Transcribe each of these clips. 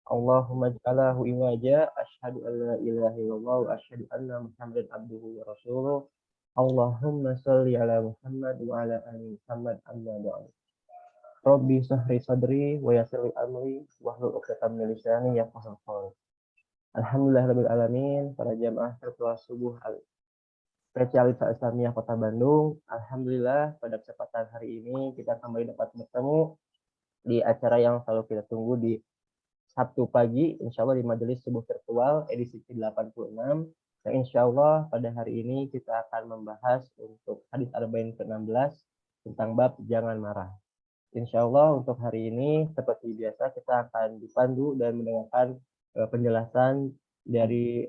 Allahumma ij'alahu iwaja, asyhadu an la ilaha illallah wa asyhadu anna Muhammadan abduhu wa rasuluh. Allahumma shalli ala Muhammad wa ala ali Muhammad amma ba'du. Rabbi sahri sadri wa yassir li amri wahlul 'uqdatam min lisani yafqahu qawli. Alhamdulillahirabbil alamin, para jamaah virtual subuh Spesialis Islamiyah Kota Bandung. Alhamdulillah pada kesempatan hari ini kita kembali dapat bertemu di acara yang selalu kita tunggu di Sabtu pagi, insya Allah di Majelis Subuh Virtual edisi ke-86. Yang insya Allah pada hari ini kita akan membahas untuk hadis arba'in ke-16 tentang bab jangan marah. Insya Allah untuk hari ini seperti biasa kita akan dipandu dan mendengarkan penjelasan dari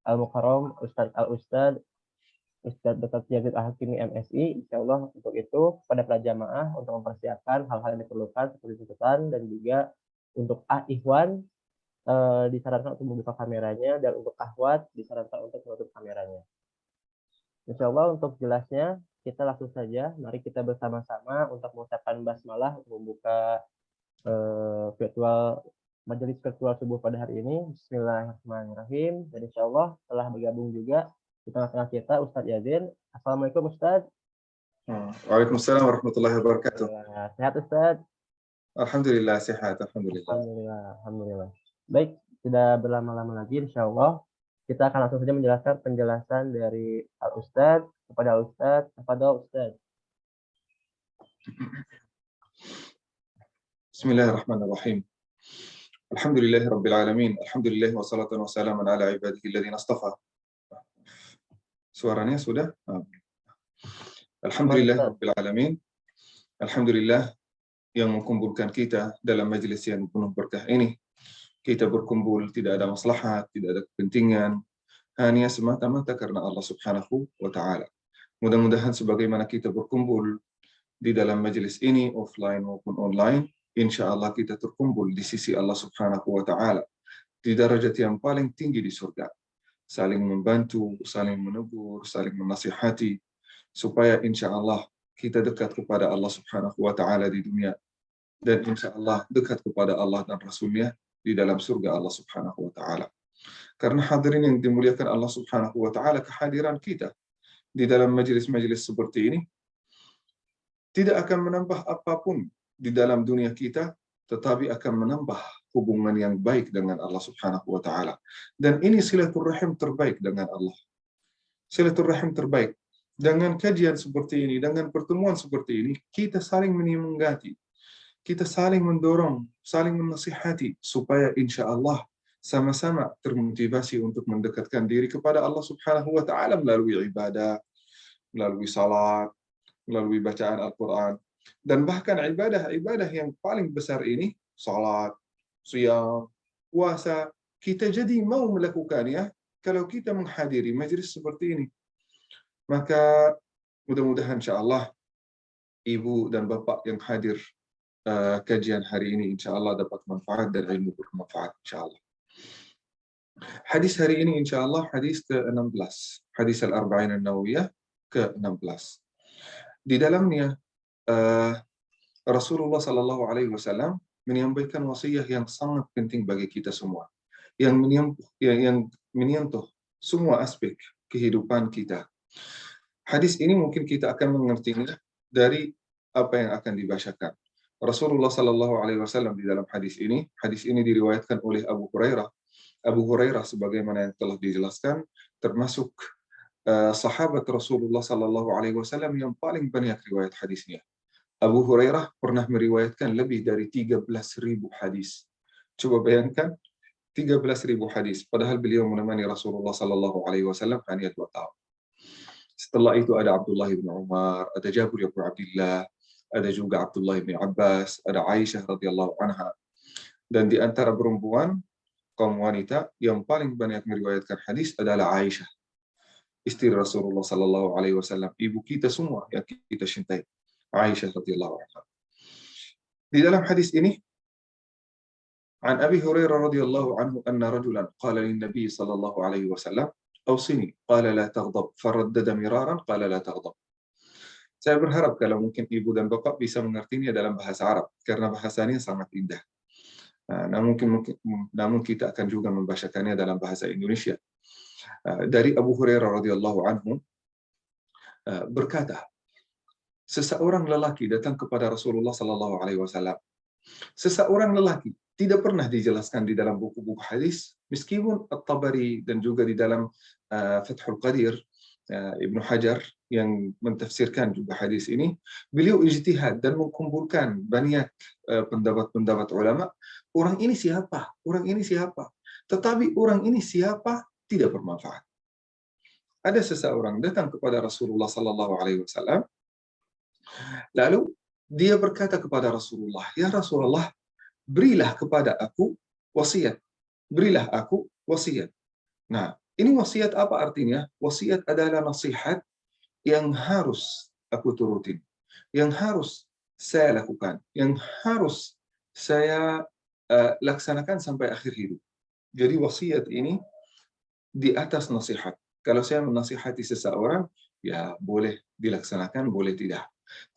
Al-Mukarram Ustadz Dr. Yazid Al-Hakimi MSI. Insya Allah untuk itu pada para jamaah untuk mempersiapkan hal-hal yang diperlukan seperti catatan dan juga untuk ikhwan disarankan untuk membuka kameranya dan untuk akhwat disarankan untuk menutup kameranya. Insya Allah untuk jelasnya kita langsung saja, mari kita bersama-sama untuk mengucapkan basmalah untuk membuka majelis virtual subuh pada hari ini. Bismillahirrahmanirrahim. Dan insya Allah telah bergabung juga di tengah-tengah kita Ustadz Yazid. Assalamualaikum Ustadz. Waalaikumsalam warahmatullahi wabarakatuh. Sehat Ustadz? Alhamdulillah sehat, alhamdulillah. Alhamdulillah. Baik, tidak berlama-lama lagi insya Allah kita akan langsung saja menjelaskan penjelasan dari Al-Ustadz kepada Al-Ustadz. Kepada Ustadz. Bismillahirrahmanirrahim. Alhamdulillahi rabbil alamin. Alhamdulillah wassalatu wassalamu ala ibadihi alladhina astafa. Suaranya sudah? Alhamdulillah rabbil alamin. Alhamdulillah yang mengumpulkan kita dalam majelis yang penuh berkah ini. Kita berkumpul tidak ada maslahat, tidak ada kepentingan, hanya semata-mata karena Allah Subhanahu wa taala. Mudah-mudahan sebagaimana kita berkumpul di dalam majelis ini offline maupun online, insya Allah kita terkumpul di sisi Allah Subhanahu wa taala di derajat yang paling tinggi di surga. Saling membantu, saling menegur, saling menasihati supaya insya Allah kita dekat kepada Allah Subhanahu wa taala di dunia dan insya Allah dekat kepada Allah dan Rasulnya di dalam surga Allah Subhanahu wa taala. Karena hadirin yang dimuliakan Allah Subhanahu wa taala, kehadiran kita di dalam majelis-majelis seperti ini tidak akan menambah apapun di dalam dunia kita, tetapi akan menambah hubungan yang baik dengan Allah Subhanahu wa taala. Dan ini silaturahim terbaik dengan Allah. Silaturahim terbaik. Dengan kajian seperti ini, dengan pertemuan seperti ini, kita saling menyemangati. Kita saling mendorong, saling menasihati supaya insya Allah sama-sama termotivasi untuk mendekatkan diri kepada Allah Subhanahu wa taala melalui ibadah, melalui salat, melalui bacaan Al-Qur'an, dan bahkan ibadah-ibadah yang paling besar ini, salat, shiyam, puasa, kita jadi mau melakukannya kalau kita menghadiri majelis seperti ini. Maka mudah-mudahan insya Allah ibu dan bapak yang hadir kajian hari ini insya Allah dapat manfaat dan ilmu bermanfaat insya Allah. Hadis hari ini insya Allah hadis ke-16, hadis Al-Arba'in An-Nawawiyah ke-16. Di dalamnya Rasulullah Sallallahu Alaihi Wasallam menyampaikan wasiat yang sangat penting bagi kita semua, yang menyentuh semua aspek kehidupan kita. Hadis ini mungkin kita akan mengertinya dari apa yang akan dibacakan. Rasulullah Sallallahu Alaihi Wasallam di dalam hadis ini diriwayatkan oleh Abu Hurairah. Abu Hurairah sebagaimana yang telah dijelaskan termasuk sahabat Rasulullah Sallallahu Alaihi Wasallam yang paling banyak riwayat hadisnya. Abu Hurairah pernah meriwayatkan lebih dari 13.000 hadis. Coba bayangkan 13.000 hadis, padahal beliau menemani Rasulullah Sallallahu Alaihi Wasallam hanya 2 tahun. Setelah itu ada Abdullah bin Umar, ada Jabir bin Abdullah, ada juga Abdullah bin Abbas, ada Aisyah radhiyallahu anha. Dan di antara perempuan, kaum wanita yang paling banyak meriwayatkan hadis adalah Aisyah, istri Rasulullah sallallahu alaihi wasallam, ibu kita semua yang kita cintai, Aisyah radhiyallahu anha. Di dalam hadis ini, an Abi Hurairah radhiyallahu anhu anna rajulan qala lin Nabi sallallahu alaihi wasallam, "Awsini." Qala la taghdab. Faraddada miraran qala la taghdab. Saya berharap kalau mungkin ibu dan bapak bisa mengertinya dalam bahasa Arab, karena bahasanya sangat indah. Namun kita akan juga membacakannya dalam bahasa Indonesia. Dari Abu Hurairah radhiyallahu anhu berkata, seseorang lelaki datang kepada Rasulullah sallallahu alaihi wasallam. Seseorang lelaki tidak pernah dijelaskan di dalam buku-buku hadis, meskipun At-Tabari dan juga di dalam Fathul Qadir Ibnu Hajar yang mentafsirkan juga hadis ini, beliau ijtihad dan mengumpulkan banyak pendapat-pendapat ulama. Orang ini siapa? Orang ini siapa? Tetapi orang ini siapa tidak bermanfaat. Ada seseorang datang kepada Rasulullah sallallahu alaihi wasallam, lalu dia berkata kepada Rasulullah, "Ya Rasulullah, berilah kepada aku wasiat. Berilah aku wasiat." Nah, ini wasiat apa artinya? Wasiat adalah nasihat yang harus aku turutin, yang harus saya lakukan, yang harus saya laksanakan sampai akhir hidup. Jadi wasiat ini di atas nasihat. Kalau saya menasihati seseorang, ya boleh dilaksanakan, boleh tidak.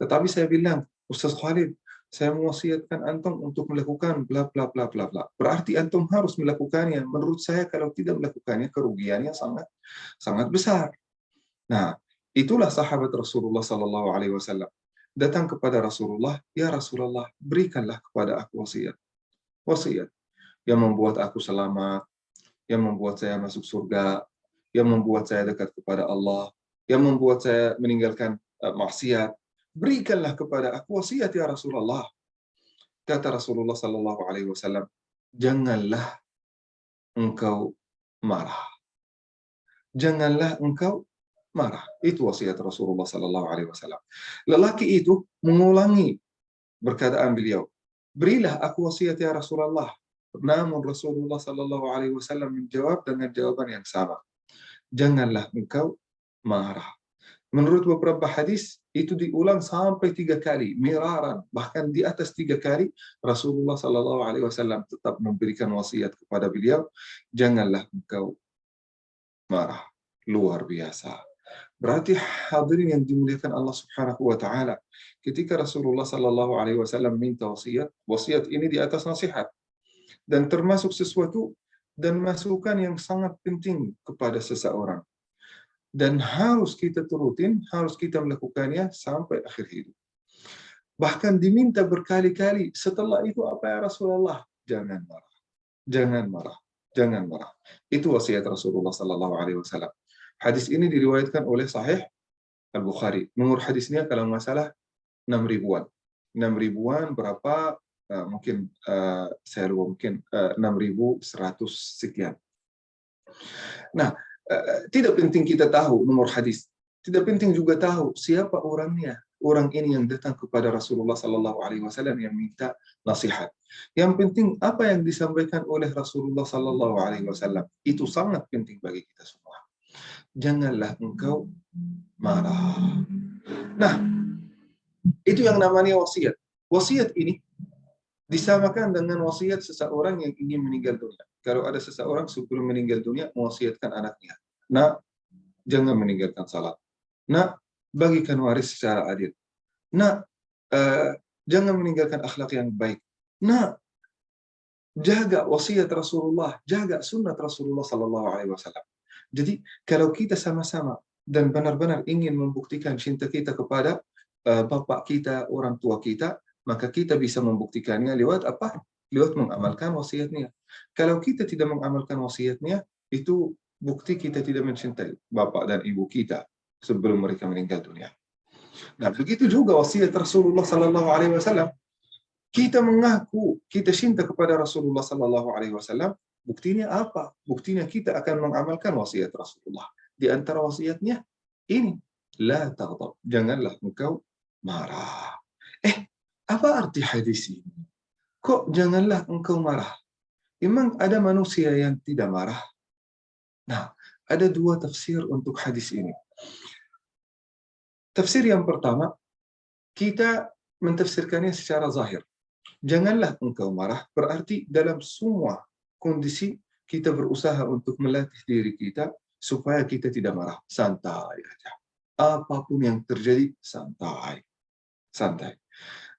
Tetapi saya bilang, Ustaz Khalid, saya mewasiatkan antum untuk melakukan bla bla bla bla bla. Berarti antum harus melakukannya. Menurut saya kalau tidak melakukannya kerugiannya sangat sangat besar. Nah, itulah sahabat Rasulullah sallallahu alaihi wasallam datang kepada Rasulullah, "Ya Rasulullah, berikanlah kepada aku wasiat." Wasiat yang membuat aku selamat, yang membuat saya masuk surga, yang membuat saya dekat kepada Allah, yang membuat saya meninggalkan maksiat. Berikanlah kepada aku wasiat ya Rasulullah. Kata Rasulullah sallallahu alaihi wasallam, "Janganlah engkau marah. Janganlah engkau marah." Itu wasiat Rasulullah sallallahu alaihi wasallam. Lelaki itu mengulangi perkataan beliau, "Berilah aku wasiat ya Rasulullah." Namun Rasulullah sallallahu alaihi wasallam menjawab dengan jawaban yang sama. Janganlah engkau marah. Menurut beberapa hadis, itu diulang sampai 3 kali, miraran, bahkan di atas 3 kali, Rasulullah sallallahu alaihi wasallam tetap memberikan wasiat kepada beliau, janganlah engkau marah. Luar biasa. Berarti hadirin yang dimuliakan Allah Subhanahu wa taala, ketika Rasulullah sallallahu alaihi wasallam minta wasiat, wasiat ini di atas nasihat dan termasuk sesuatu dan masukan yang sangat penting kepada seseorang. Dan harus kita turutin, harus kita melakukannya sampai akhir hidup. Bahkan diminta berkali-kali, setelah itu apa ya Rasulullah? Jangan marah, jangan marah, jangan marah. Itu wasiat Rasulullah sallallahu alaihi wasallam. Hadis ini diriwayatkan oleh Sahih Al-Bukhari. Nomor hadisnya kalau nggak salah 6 ribuan. 6 ribuan berapa? Mungkin saya lupa, mungkin 6.100 sekian. Nah, tidak penting kita tahu nomor hadis. Tidak penting juga tahu siapa orangnya. Orang ini yang datang kepada Rasulullah sallallahu alaihi wasallam yang minta nasihat. Yang penting apa yang disampaikan oleh Rasulullah sallallahu alaihi wasallam. Itu sangat penting bagi kita semua. Janganlah engkau marah. Nah, itu yang namanya wasiat. Wasiat ini disamakan dengan wasiat seseorang yang ingin meninggal dunia. Kalau ada seseorang sebelum meninggal dunia mewasiatkan anaknya, "Nak, jangan meninggalkan salat. Nak, bagikan waris secara adil. Nak, jangan meninggalkan akhlak yang baik. Nak, jaga wasiat Rasulullah, jaga sunnah Rasulullah sallallahu alaihi wasallam." Jadi, kalau kita sama-sama dan benar-benar ingin membuktikan cinta kita kepada bapak kita, orang tua kita, maka kita bisa membuktikannya lewat apa? Lewat mengamalkan wasiatnya. Kalau kita tidak mengamalkan wasiatnya, itu bukti kita tidak mencintai bapak dan ibu kita sebelum mereka meninggal dunia. Nah, begitu juga wasiat Rasulullah sallallahu alaihi wasallam. Kita mengaku kita cinta kepada Rasulullah sallallahu alaihi wasallam, buktinya apa? Buktinya kita akan mengamalkan wasiat Rasulullah. Di antara wasiatnya ini, la taghdab, janganlah engkau marah. Apa arti hadis ini? Kok janganlah engkau marah? Memang ada manusia yang tidak marah? Nah, ada 2 tafsir untuk hadis ini. Tafsir yang pertama, kita mentafsirkannya secara zahir. Janganlah engkau marah, berarti dalam semua kondisi kita berusaha untuk melatih diri kita supaya kita tidak marah. Santai aja. Apapun yang terjadi, santai. Santai.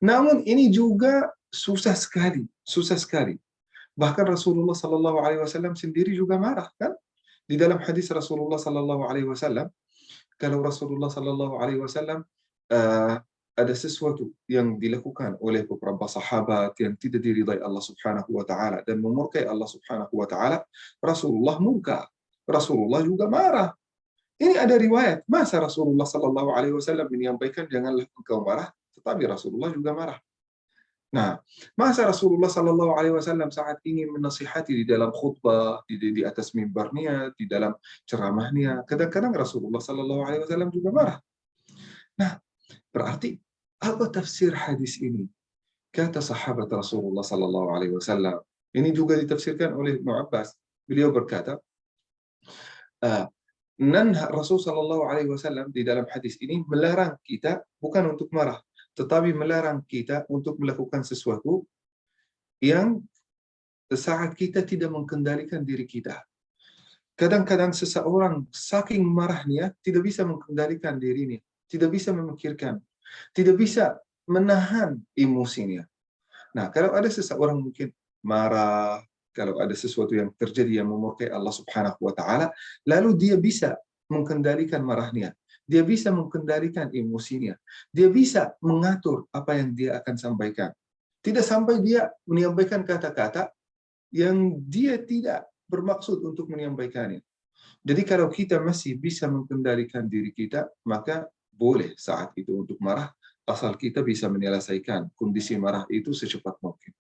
Namun ini juga susah sekali. Bahkan Rasulullah Sallallahu Alaihi Wasallam sendiri juga marah, kan? Di dalam hadis Rasulullah Sallallahu Alaihi Wasallam, kalau Rasulullah Sallallahu Alaihi Wasallam ada sesuatu yang dilakukan oleh beberapa sahabat yang tidak diridai Allah Subhanahu wa taala dan memurkai Allah Subhanahu wa taala, Rasulullah murka. Rasulullah juga marah. Ini ada riwayat, masa Rasulullah Sallallahu Alaihi Wasallam menyampaikan janganlah engkau marah, tetapi Rasulullah juga marah. Nah, masa Rasulullah Sallallahu Alaihi Wasallam saat ingin menasihati di dalam khutbah, di atas mimbarnya, di dalam ceramahnya, kadang-kadang Rasulullah Sallallahu Alaihi Wasallam juga marah. Nah, berarti apa tafsir hadis ini? Kata sahabat Rasulullah Sallallahu Alaihi Wasallam. Ini juga ditafsirkan oleh Ibnu Abbas. Beliau berkata, Rasul Sallallahu Alaihi Wasallam di dalam hadis ini melarang kita bukan untuk marah, tetapi melarang kita untuk melakukan sesuatu yang saat kita tidak mengendalikan diri kita. Kadang-kadang seseorang saking marahnya tidak bisa mengendalikan dirinya, tidak bisa memikirkan, tidak bisa menahan emosinya. Nah, kalau ada seseorang mungkin marah, kalau ada sesuatu yang terjadi yang memurkai Allah Subhanahu wa taala, lalu dia bisa mengendalikan marahnya, dia bisa mengendalikan emosinya, dia bisa mengatur apa yang dia akan sampaikan. Tidak sampai dia menyampaikan kata-kata yang dia tidak bermaksud untuk menyampaikannya. Jadi kalau kita masih bisa mengendalikan diri kita, maka boleh saat itu untuk marah, asal kita bisa menyelesaikan kondisi marah itu secepat mungkin.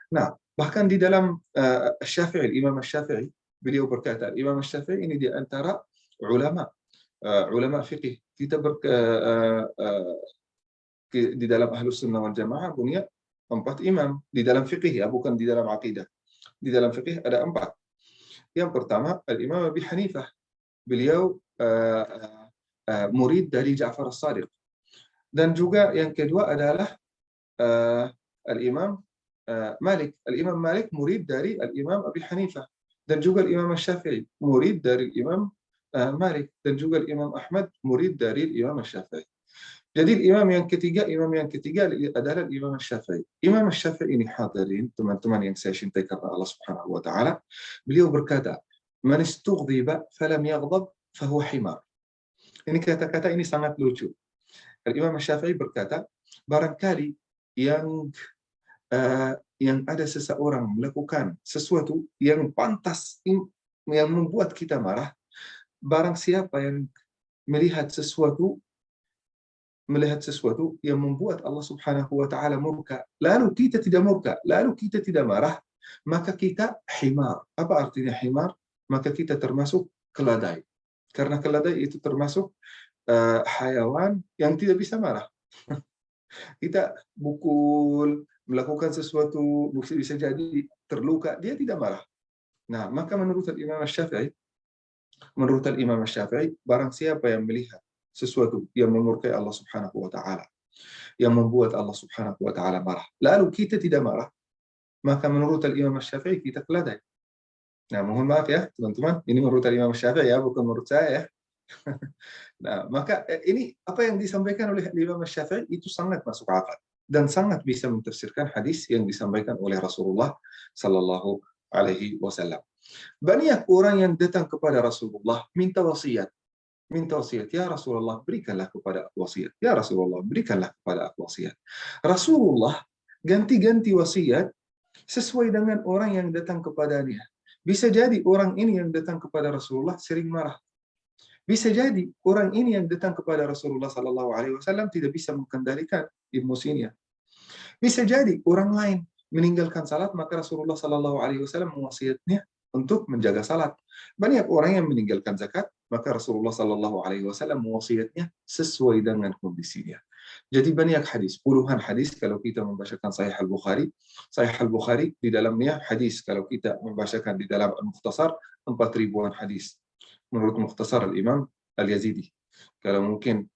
Nah, bahkan di dalam Syafi'i, Imam Syafi'i, beliau berkata, Imam Syafi'i ini di antara ulama fiqih. Kita di dalam Ahlus Sunnah wal Jamaah punya 4 imam di dalam fiqih, ya, bukan di dalam akidah. Di dalam fiqih ada 4. Yang pertama, Al-Imam Abi Hanifah. Beliau murid dari Ja'far as-Sadiq. Dan juga yang kedua adalah Al-Imam Malik. Al-Imam Malik murid dari Al-Imam Abi Hanifah. Dan juga Al-Imam Syafi'i murid dari Imam Malik. Dan juga Al-Imam Ahmad murid dari Imam Syafi'i. Jadi imam yang ketiga adalah Imam Syafi'i. Imam Syafi'i ini hadirin, teman-teman yang saya cintai karena Allah Subhanahu wa taala, beliau berkata, "Man istughdiba falam yaghdab fahuwa himar." Ini kata-kata ini sangat lucu. Imam Syafi'i berkata, barangkali yang ada seseorang melakukan sesuatu yang pantas, yang membuat kita marah, barang siapa yang melihat sesuatu yang membuat Allah Subhanahu wa taala murka, lalu kita tidak murka, lalu kita tidak marah, maka kita himar. Apa artinya himar? Maka kita termasuk keledai. Karena keledai itu termasuk hayawan yang tidak bisa marah. Kita pukul, melakukan sesuatu, bisa jadi terluka, dia tidak marah. Nah, maka menurut Imam Syafi'i, barang siapa yang melihat sesuatu yang memurkai Allah Subhanahu wa taala, yang membuat Allah Subhanahu wa taala marah, lalu kita tidak marah, maka menurut Imam Syafi'i kita keledai. Nah, mohon maaf ya, teman-teman, ini menurut Imam Syafi'i ya, bukan menurut saya ya. Nah, maka ini apa yang disampaikan oleh Imam Syafi'i itu sangat masuk akal dan sangat bisa mentafsirkan hadis yang disampaikan oleh Rasulullah Sallallahu Alaihi Wasallam. Banyak orang yang datang kepada Rasulullah minta wasiat. Ya Rasulullah, berikanlah kepada aku wasiat. Ya Rasulullah, berikanlah kepada aku wasiat. Rasulullah ganti-ganti wasiat sesuai dengan orang yang datang kepadanya. Bisa jadi orang ini yang datang kepada Rasulullah sering marah. Bisa jadi orang ini yang datang kepada Rasulullah Sallallahu Alaihi Wasallam tidak bisa mengendalikan emosinya. Bisa jadi orang lain meninggalkan salat, maka Rasulullah Sallallahu Alaihi Wasallam mewasiatnya untuk menjaga salat. Banyak orang yang meninggalkan zakat, maka Rasulullah Sallallahu Alaihi Wasallam mewasiatnya sesuai dengan kondisinya. Jadi banyak hadis, puluhan hadis kalau kita membacakan Sahih Al-Bukhari. Sahih Al-Bukhari di dalamnya hadis kalau kita membacakan di dalam Al-Mukhtasar 4.000-an hadis. Menurut Mukhtasar Al-Imam Al-Yazidi. Kalau mungkin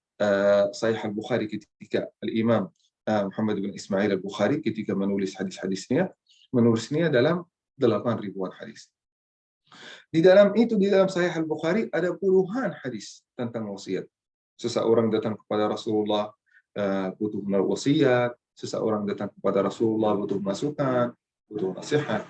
Sahih Al-Bukhari ketika Al-Imam Muhammad bin Ismail Al-Bukhari ketika menulis hadis-hadisnya, menulisnya dalam 8.000-an hadis. Di dalam Sahih Al-Bukhari ada puluhan hadis tentang wasiat. Seseorang datang kepada Rasulullah butuh wasiat, seseorang datang kepada Rasulullah butuh masukan, butuh nasihat.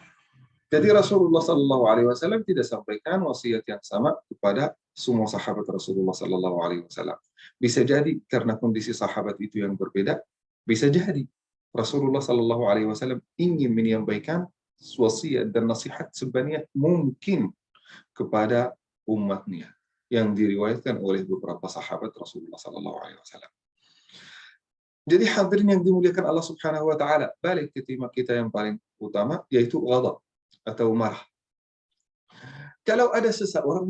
Jadi Rasulullah Sallallahu Alaihi Wasallam tidak sampaikan wasiat yang sama kepada semua sahabat Rasulullah Sallallahu Alaihi Wasallam. Bisa jadi karena kondisi sahabat itu yang berbeda, bisa jadi Rasulullah Sallallahu Alaihi Wasallam ingin menyampaikan wasiat dan nasihat sebanyak mungkin kepada umatnya yang diriwayatkan oleh beberapa sahabat Rasulullah Sallallahu Alaihi Wasallam. Jadi hadirin yang dimuliakan Allah Subhanahu Wa Taala, balik ke tema kita yang paling utama, yaitu ghadab atau marah. Kalau ada seseorang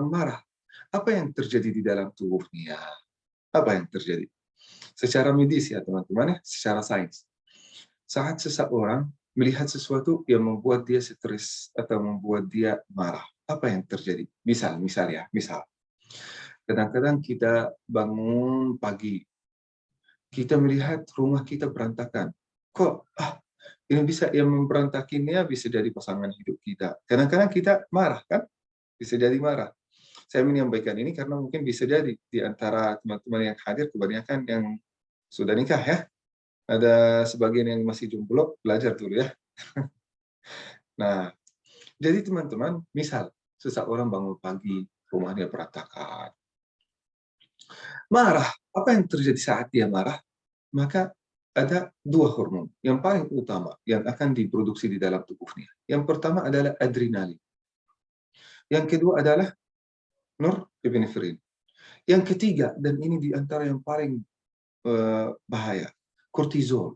marah, apa yang terjadi di dalam tubuhnya? Apa yang terjadi? Secara medis ya teman-teman, secara sains. Saat seseorang melihat sesuatu yang membuat dia stres atau membuat dia marah, apa yang terjadi? Misal kadang-kadang kita bangun pagi, kita melihat rumah kita berantakan. Kok ini bisa yang memberantakinnya bisa jadi pasangan hidup kita. Kadang-kadang kita marah kan? Bisa jadi marah. Saya menyampaikan ini karena mungkin bisa jadi di antara teman-teman yang hadir kebanyakan yang sudah nikah ya. Ada sebagian yang masih jomblo, belajar dulu ya. Nah, jadi teman-teman, misal seseorang bangun pagi, rumahnya berantakan. Marah, apa yang terjadi saat dia marah? Maka ada dua hormon yang paling utama yang akan diproduksi di dalam tubuhnya. Yang pertama adalah adrenalin. Yang kedua adalah norepinefrin. Yang ketiga, dan ini di antara yang paling bahaya, kortizol.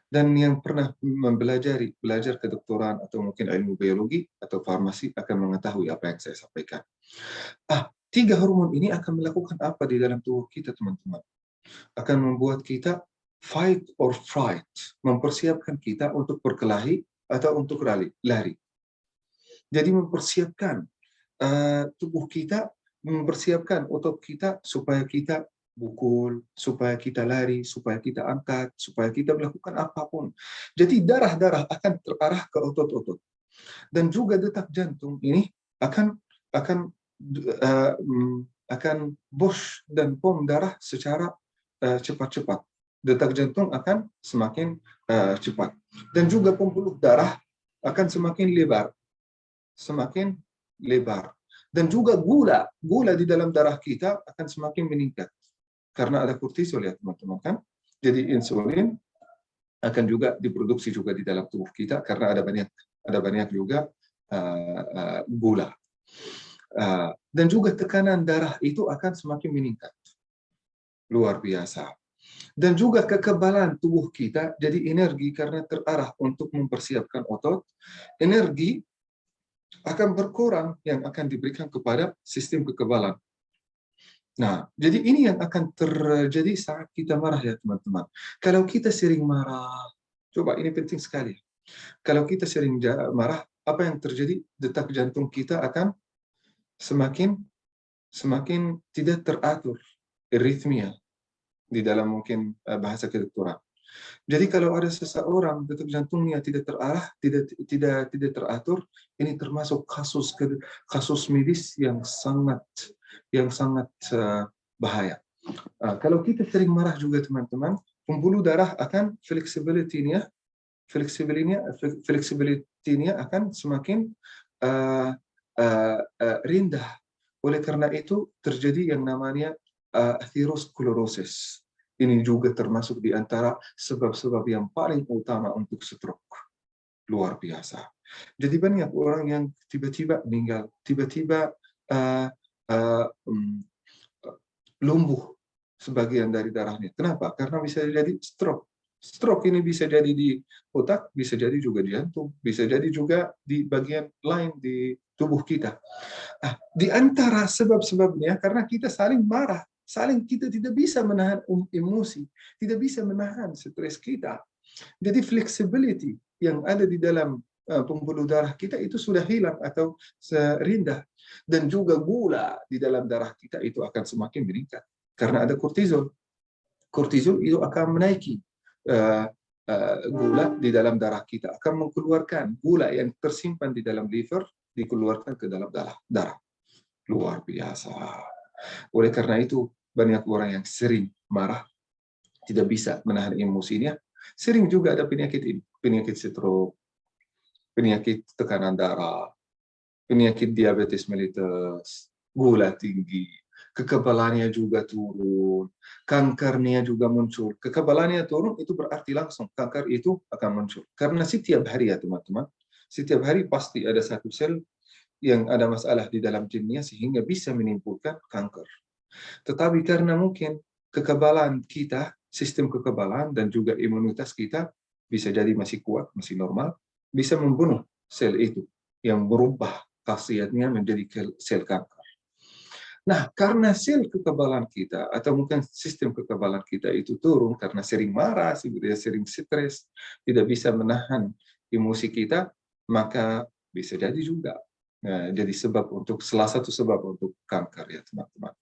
Dan yang pernah belajar kedokteran atau mungkin ilmu biologi atau farmasi akan mengetahui apa yang saya sampaikan. Tiga hormon ini akan melakukan apa di dalam tubuh kita, teman-teman? Akan membuat kita fight or flight, mempersiapkan kita untuk berkelahi atau untuk lari. Jadi mempersiapkan tubuh kita, mempersiapkan otot kita supaya kita pukul, supaya kita lari, supaya kita angkat, supaya kita melakukan apapun. Jadi darah-darah akan terarah ke otot-otot. Dan juga detak jantung ini akan push dan pom darah secara cepat-cepat. Detak jantung akan semakin cepat. Dan juga pembuluh darah akan semakin lebar. Dan juga gula di dalam darah kita akan semakin meningkat. Karena ada kortisol ya teman-teman kan. Jadi insulin akan juga diproduksi juga di dalam tubuh kita karena ada banyak juga gula. Dan juga tekanan darah itu akan semakin meningkat. Luar biasa. Dan juga kekebalan tubuh kita, jadi energi karena terarah untuk mempersiapkan otot, energi akan berkurang yang akan diberikan kepada sistem kekebalan. Nah, jadi ini yang akan terjadi saat kita marah ya teman-teman. Kalau kita sering marah, coba ini penting sekali. Kalau kita sering marah, apa yang terjadi? Detak jantung kita akan semakin tidak teratur, aritmia di dalam mungkin bahasa kedokteran. Jadi kalau ada seseorang detak jantungnya tidak terarah, tidak teratur, ini termasuk kasus medis yang sangat bahaya. Kalau kita sering marah juga teman-teman, pembuluh darah akan fleksibilitasnya akan semakin rendah. Oleh karena itu terjadi yang namanya atherosclerosis. Ini juga termasuk di antara sebab-sebab yang paling utama untuk stroke. Luar biasa. Jadi banyak orang yang tiba-tiba meninggal, tiba-tiba lumpuh sebagian dari darahnya. Kenapa? Karena bisa jadi stroke. Stroke ini bisa jadi di otak, bisa jadi juga di jantung, bisa jadi juga di bagian lain di tubuh kita. Di antara sebab-sebabnya karena kita saling marah, kita tidak bisa menahan emosi, tidak bisa menahan stres kita. Jadi flexibility yang ada di dalam pembuluh darah kita itu sudah hilang atau rendah. Dan juga gula di dalam darah kita itu akan semakin meningkat karena ada kortizol. Kortizol itu akan menaiki gula di dalam darah kita, akan mengeluarkan gula yang tersimpan di dalam liver, dikeluarkan ke dalam darah. Luar biasa. Oleh karena itu banyak orang yang sering marah, tidak bisa menahan emosinya. Sering juga ada penyakit stroke, penyakit tekanan darah, penyakit diabetes mellitus, gula tinggi, kekebalannya juga turun, kankernya juga muncul. Kekebalannya turun itu berarti langsung kanker itu akan muncul. Karena setiap hari ya teman-teman, setiap hari pasti ada satu sel yang ada masalah di dalam gennya sehingga bisa menimbulkan kanker. Tetapi karena mungkin kekebalan kita, sistem kekebalan dan juga imunitas kita bisa jadi masih kuat, masih normal, bisa membunuh sel itu yang berubah khasiatnya menjadi sel kanker. Nah, karena sel kekebalan kita atau mungkin sistem kekebalan kita itu turun karena sering marah, sering stres, tidak bisa menahan emosi kita, maka bisa jadi juga. Nah, jadi salah satu sebab untuk kanker ya teman-teman.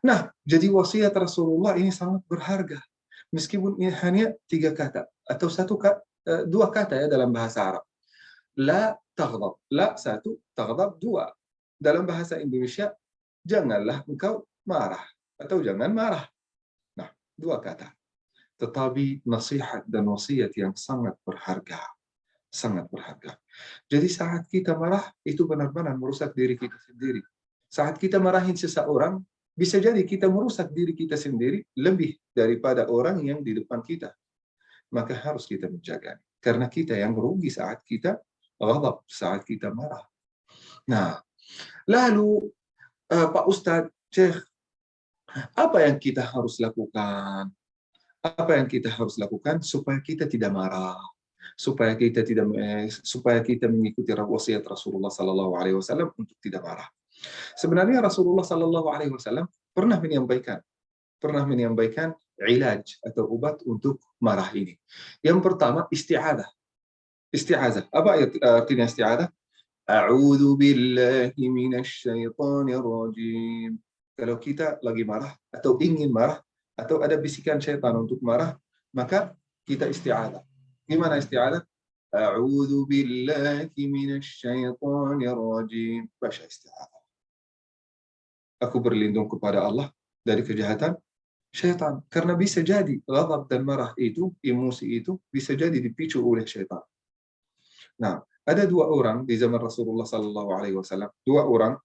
Nah, jadi wasiat Rasulullah ini sangat berharga. Meskipun ini hanya 3 kata atau 2 kata ya dalam bahasa Arab. La taghdab. La 1, taghdab 2. Dalam bahasa Indonesia, janganlah engkau marah atau jangan marah. Nah, 2 kata. Tetapi nasihat dan wasiat yang sangat berharga. Sangat berharga. Jadi saat kita marah, itu benar-benar merusak diri kita sendiri. Saat kita marahin seseorang, bisa jadi kita merusak diri kita sendiri lebih daripada orang yang di depan kita. Maka harus kita menjaga. Karena kita yang rugi saat kita ghadab, saat kita marah. Nah, lalu Pak Ustadz, Syekh, apa yang kita harus lakukan? Apa yang kita harus lakukan supaya kita tidak marah? Supaya kita mengikuti wasiat Rasulullah Sallallahu Alaihi Wasallam untuk tidak marah. Sebenarnya Rasulullah Sallallahu Alaihi Wasallam pernah menyampaikan ilaj atau obat untuk marah ini. Yang pertama isti'adzah. Isti'adzah. Apa artinya isti'adzah? A'udzu billahi minasy syaithanir rajim. Kalau kita lagi marah atau ingin marah atau ada bisikan syaitan untuk marah, maka kita isti'adzah. Gimana isti'adzah? A'udzu billahi minasy syaithanir rajim. Baca isti'adzah. Aku berlindung kepada Allah dari kejahatan syaitan. Karena bisa jadi ghadab dan marah itu, emosi itu bisa jadi dipicu oleh syaitan. Nah, ada 2 orang di zaman Rasulullah Sallallahu Alaihi Wasallam, 2 orang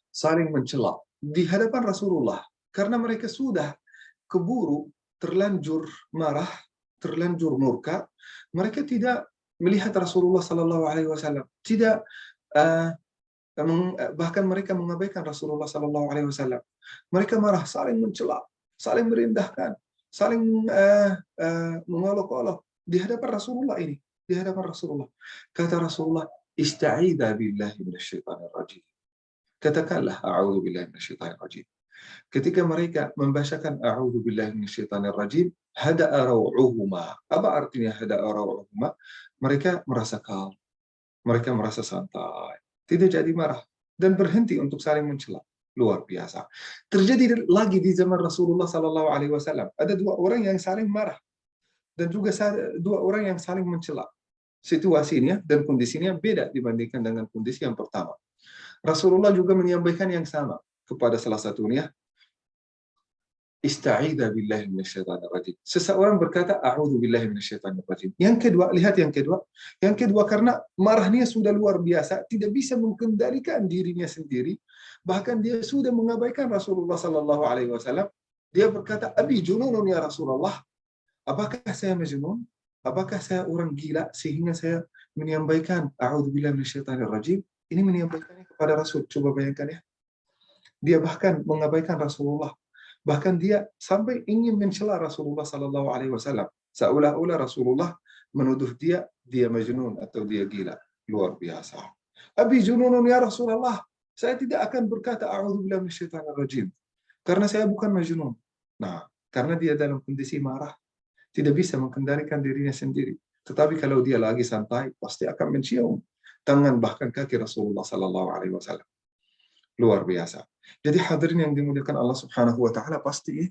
saling mencela di hadapan Rasulullah karena mereka sudah keburu terlanjur marah, terlanjur murka. Mereka tidak melihat Rasulullah Sallallahu Alaihi Wasallam, tidak bahkan mereka mengabaikan Rasulullah Sallallahu Alaihi Wasallam. Mereka marah, saling mencela, saling merendahkan, saling mengolok-olok di hadapan Rasulullah ini. Di hadapan Rasulullah. Kata Rasulullah, ista'idha billahi minasyaitanir rajim. Katakanlah, a'udzu billahi minasyaitanir rajim. Ketika mereka membacakan a'udzu billahi minasyaitanir rajim, hada'a raw'uhuma. Apa artinya hada'a raw'uhuma? Mereka merasa calm. Mereka merasa santai. Tidak jadi marah. Dan berhenti untuk saling mencela. Luar biasa. Terjadi lagi di zaman Rasulullah Sallallahu Alaihi Wasallam. Ada 2 orang yang saling marah. Dan juga 2 orang yang saling mencela. Situasinya dan kondisinya beda dibandingkan dengan kondisi yang pertama. Rasulullah juga menyampaikan yang sama kepada salah satunya, ista'idha billahi minasyaitanir rajim. Seseorang berkata, a'udzu billahi minasyaitanir rajim. Yang kedua, lihat yang kedua. Yang kedua karena marahnya sudah luar biasa, tidak bisa mengendalikan dirinya sendiri, bahkan dia sudah mengabaikan Rasulullah Sallallahu Alaihi Wasallam. Dia berkata, abi jununun ya Rasulullah. Apakah saya majnun? Apakah saya orang gila sehingga saya menyampaikan a'udzubillahi minasyaitonir rajim? Ini menyampaikannya kepada Rasul. Coba bayangkan ya. Dia bahkan mengabaikan Rasulullah. Bahkan dia sampai ingin mencela Rasulullah Sallallahu Alaihi Wasallam. Seolah-olah Rasulullah menuduh dia majnun atau dia gila. Luar biasa. Abi jununun ya Rasulullah. Saya tidak akan berkata a'udzubillahi minasyaitonir rajim karena saya bukan majnun. Nah, karena dia dalam kondisi marah, tidak bisa mengendalikan dirinya sendiri. Tetapi kalau dia lagi santai, pasti akan mencium tangan bahkan kaki Rasulullah Sallallahu Alaihi Wasallam. Luar biasa. Jadi hadirin yang dimuliakan Allah Subhanahu Wa Taala, pasti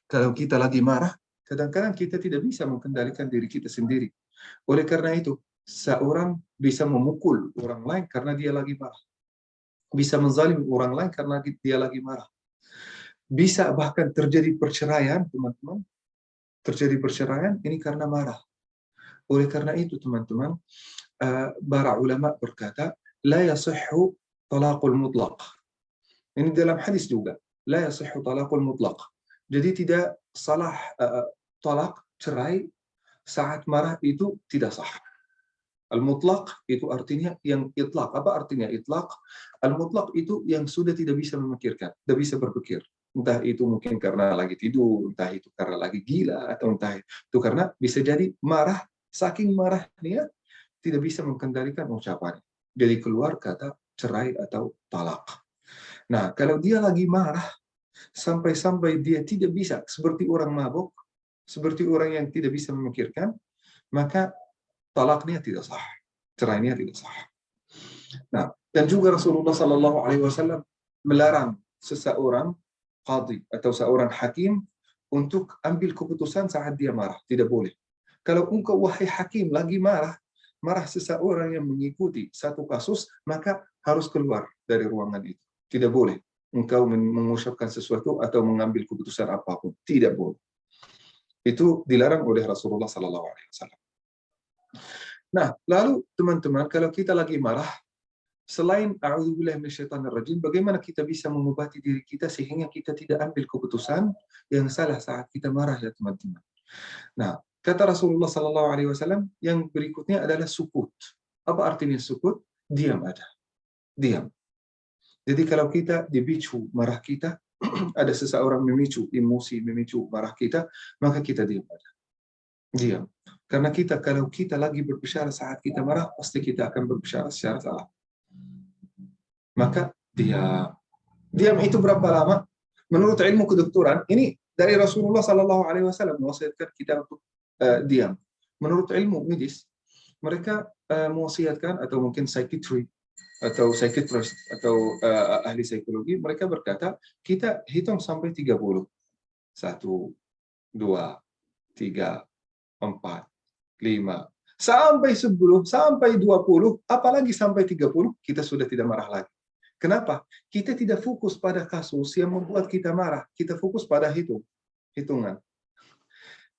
kalau kita lagi marah, kadang-kadang kita tidak bisa mengendalikan diri kita sendiri. Oleh karena itu, seorang bisa memukul orang lain karena dia lagi marah. Bisa menzalimi orang lain karena dia lagi marah. Bisa bahkan terjadi perceraian, teman-teman. Terjadi perceraian ini karena marah. Oleh karena itu teman-teman, para ulama berkata, la yasihhu talaqul mutlaq. Ini dalam hadis juga, la yasihhu talaqul mutlaq. Jadi tidak salah talak, cerai saat marah itu tidak sah. Al-mutlaq itu artinya yang itlaq. Apa artinya itlaq? Al-mutlaq itu yang sudah tidak bisa memikirkan, tidak bisa berpikir. Entah itu mungkin karena lagi tidur, entah itu karena lagi gila, atau entah itu karena bisa jadi marah, saking marahnya tidak bisa mengendalikan ucapannya. Jadi keluar kata cerai atau talak. Nah, kalau dia lagi marah, sampai-sampai dia tidak bisa, seperti orang mabuk, seperti orang yang tidak bisa memikirkan, maka talaknya tidak sah, cerainya tidak sah. Nah, dan juga Rasulullah Sallallahu Alaihi Wasallam melarang seseorang qadhi atau seorang hakim untuk ambil keputusan saat dia marah, tidak boleh. Kalau engkau wahai hakim lagi marah seseorang yang mengikuti satu kasus, maka harus keluar dari ruangan itu. Tidak boleh engkau mengucapkan sesuatu atau mengambil keputusan apapun, tidak boleh. Itu dilarang oleh Rasulullah Sallallahu Alaihi Wasallam. Nah, lalu teman-teman, kalau kita lagi marah, selain a'udzubillahi minasyaitonirrajim, bagaimana kita bisa mengobati diri kita sehingga kita tidak ambil keputusan yang salah saat kita marah, ya teman-teman. Nah, kata Rasulullah Sallallahu Alaihi Wasallam, yang berikutnya adalah sukut. Apa artinya sukut? Diam aja, diam. Jadi kalau kita dipicu marah kita, ada seseorang memicu emosi, memicu marah kita, maka kita diam aja. Diam. Karena kalau kita lagi berbicara saat kita marah, pasti kita akan berbicara secara salah. Maka diam. Diam itu berapa lama? Menurut ilmu kedokteran, ini dari Rasulullah Sallallahu Alaihi Wasallam mewasiatkan kita untuk diam. Menurut ilmu medis, mereka mewasiatkan, atau mungkin psychiatry atau psychiatrist atau ahli psikologi, mereka berkata kita hitung sampai 30. 1, 2, 3, 4, 5, sampai 10, sampai 20, apalagi sampai 30, kita sudah tidak marah lagi. Kenapa? Kita tidak fokus pada kasus yang membuat kita marah. Kita fokus pada hitungan.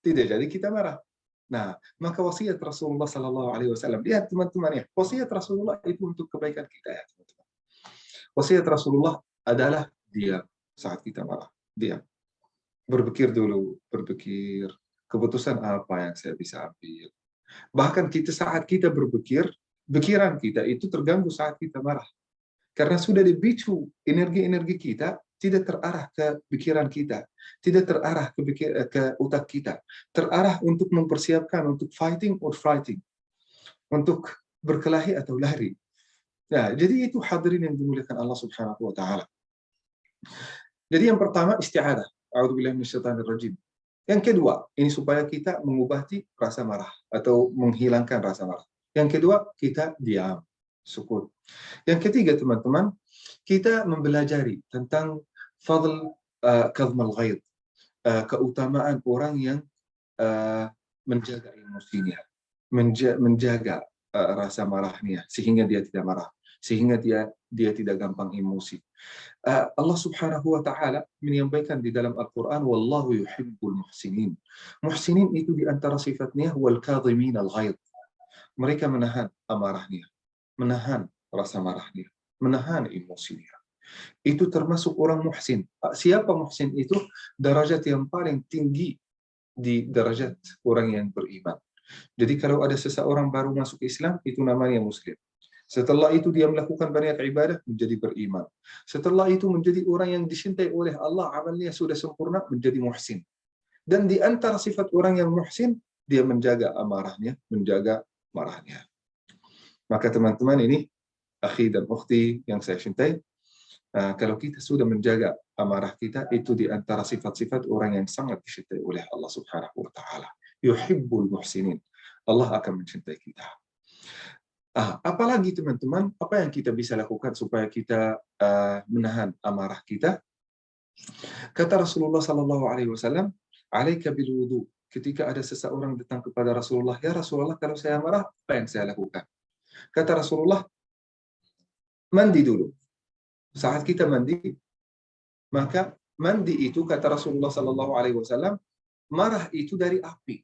Tidak jadi kita marah. Nah, maka wasiat Rasulullah Sallallahu Alaihi Wasallam, lihat teman-teman ya, wasiat Rasulullah itu untuk kebaikan kita ya teman-teman. Wasiat Rasulullah adalah diam saat kita marah. Diam. Berpikir dulu, berpikir keputusan apa yang saya bisa ambil. Bahkan saat kita berpikir, pikiran kita itu terganggu saat kita marah. Karena sudah dipicu energi-energi kita tidak terarah ke pikiran kita, tidak terarah ke otak kita, terarah untuk mempersiapkan untuk fighting or flighting, untuk berkelahi atau lari. Nah, jadi itu hadirin yang dimuliakan Allah Subhanahu wa taala. Jadi yang pertama isti'adah, a'udzubillahi minasyaitonirrajim. Yang kedua, ini supaya kita mengobati rasa marah atau menghilangkan rasa marah. Yang kedua, kita diam, sukut. Yang ketiga, teman-teman, kita mempelajari tentang fadl kadhmal ghaid, keutamaan orang yang menjaga emosinya, menjaga rasa marahnya sehingga dia tidak marah, sehingga dia tidak gampang emosi. Allah Subhanahu wa taala menyampaikan di dalam Al-Qur'an, wallahu yuhibbul muhsinin. Muhsinin itu di antara sifatnya wal kadhimin al-ghaid. Mereka menahan amarahnya, menahan rasa marahnya, menahan emosinya. Itu termasuk orang muhsin. Siapa muhsin itu? Derajat yang paling tinggi di derajat orang yang beriman. Jadi kalau ada seseorang baru masuk Islam, itu namanya muslim. Setelah itu dia melakukan banyak ibadah, menjadi beriman. Setelah itu menjadi orang yang dicintai oleh Allah, amalnya sudah sempurna, menjadi muhsin. Dan di antara sifat orang yang muhsin, dia menjaga amarahnya, menjaga marahnya. Maka teman-teman ini, akhi dan ukhti yang saya cintai, kalau kita sudah menjaga amarah kita, itu di antara sifat-sifat orang yang sangat dicintai oleh Allah Subhanahu wa taala. Yuhibbul muhsinin. Allah akan mencintai kita. Apalagi teman-teman, apa yang kita bisa lakukan supaya kita menahan amarah kita? Kata Rasulullah Sallallahu Alaihi Wasallam, "Alaika bil wudu." Ketika ada seseorang datang kepada Rasulullah, ya Rasulullah, kalau saya marah, apa yang saya lakukan? Kata Rasulullah, mandi dulu. Saat kita mandi, maka mandi itu kata Rasulullah Sallallahu Alaihi Wasallam, marah itu dari api,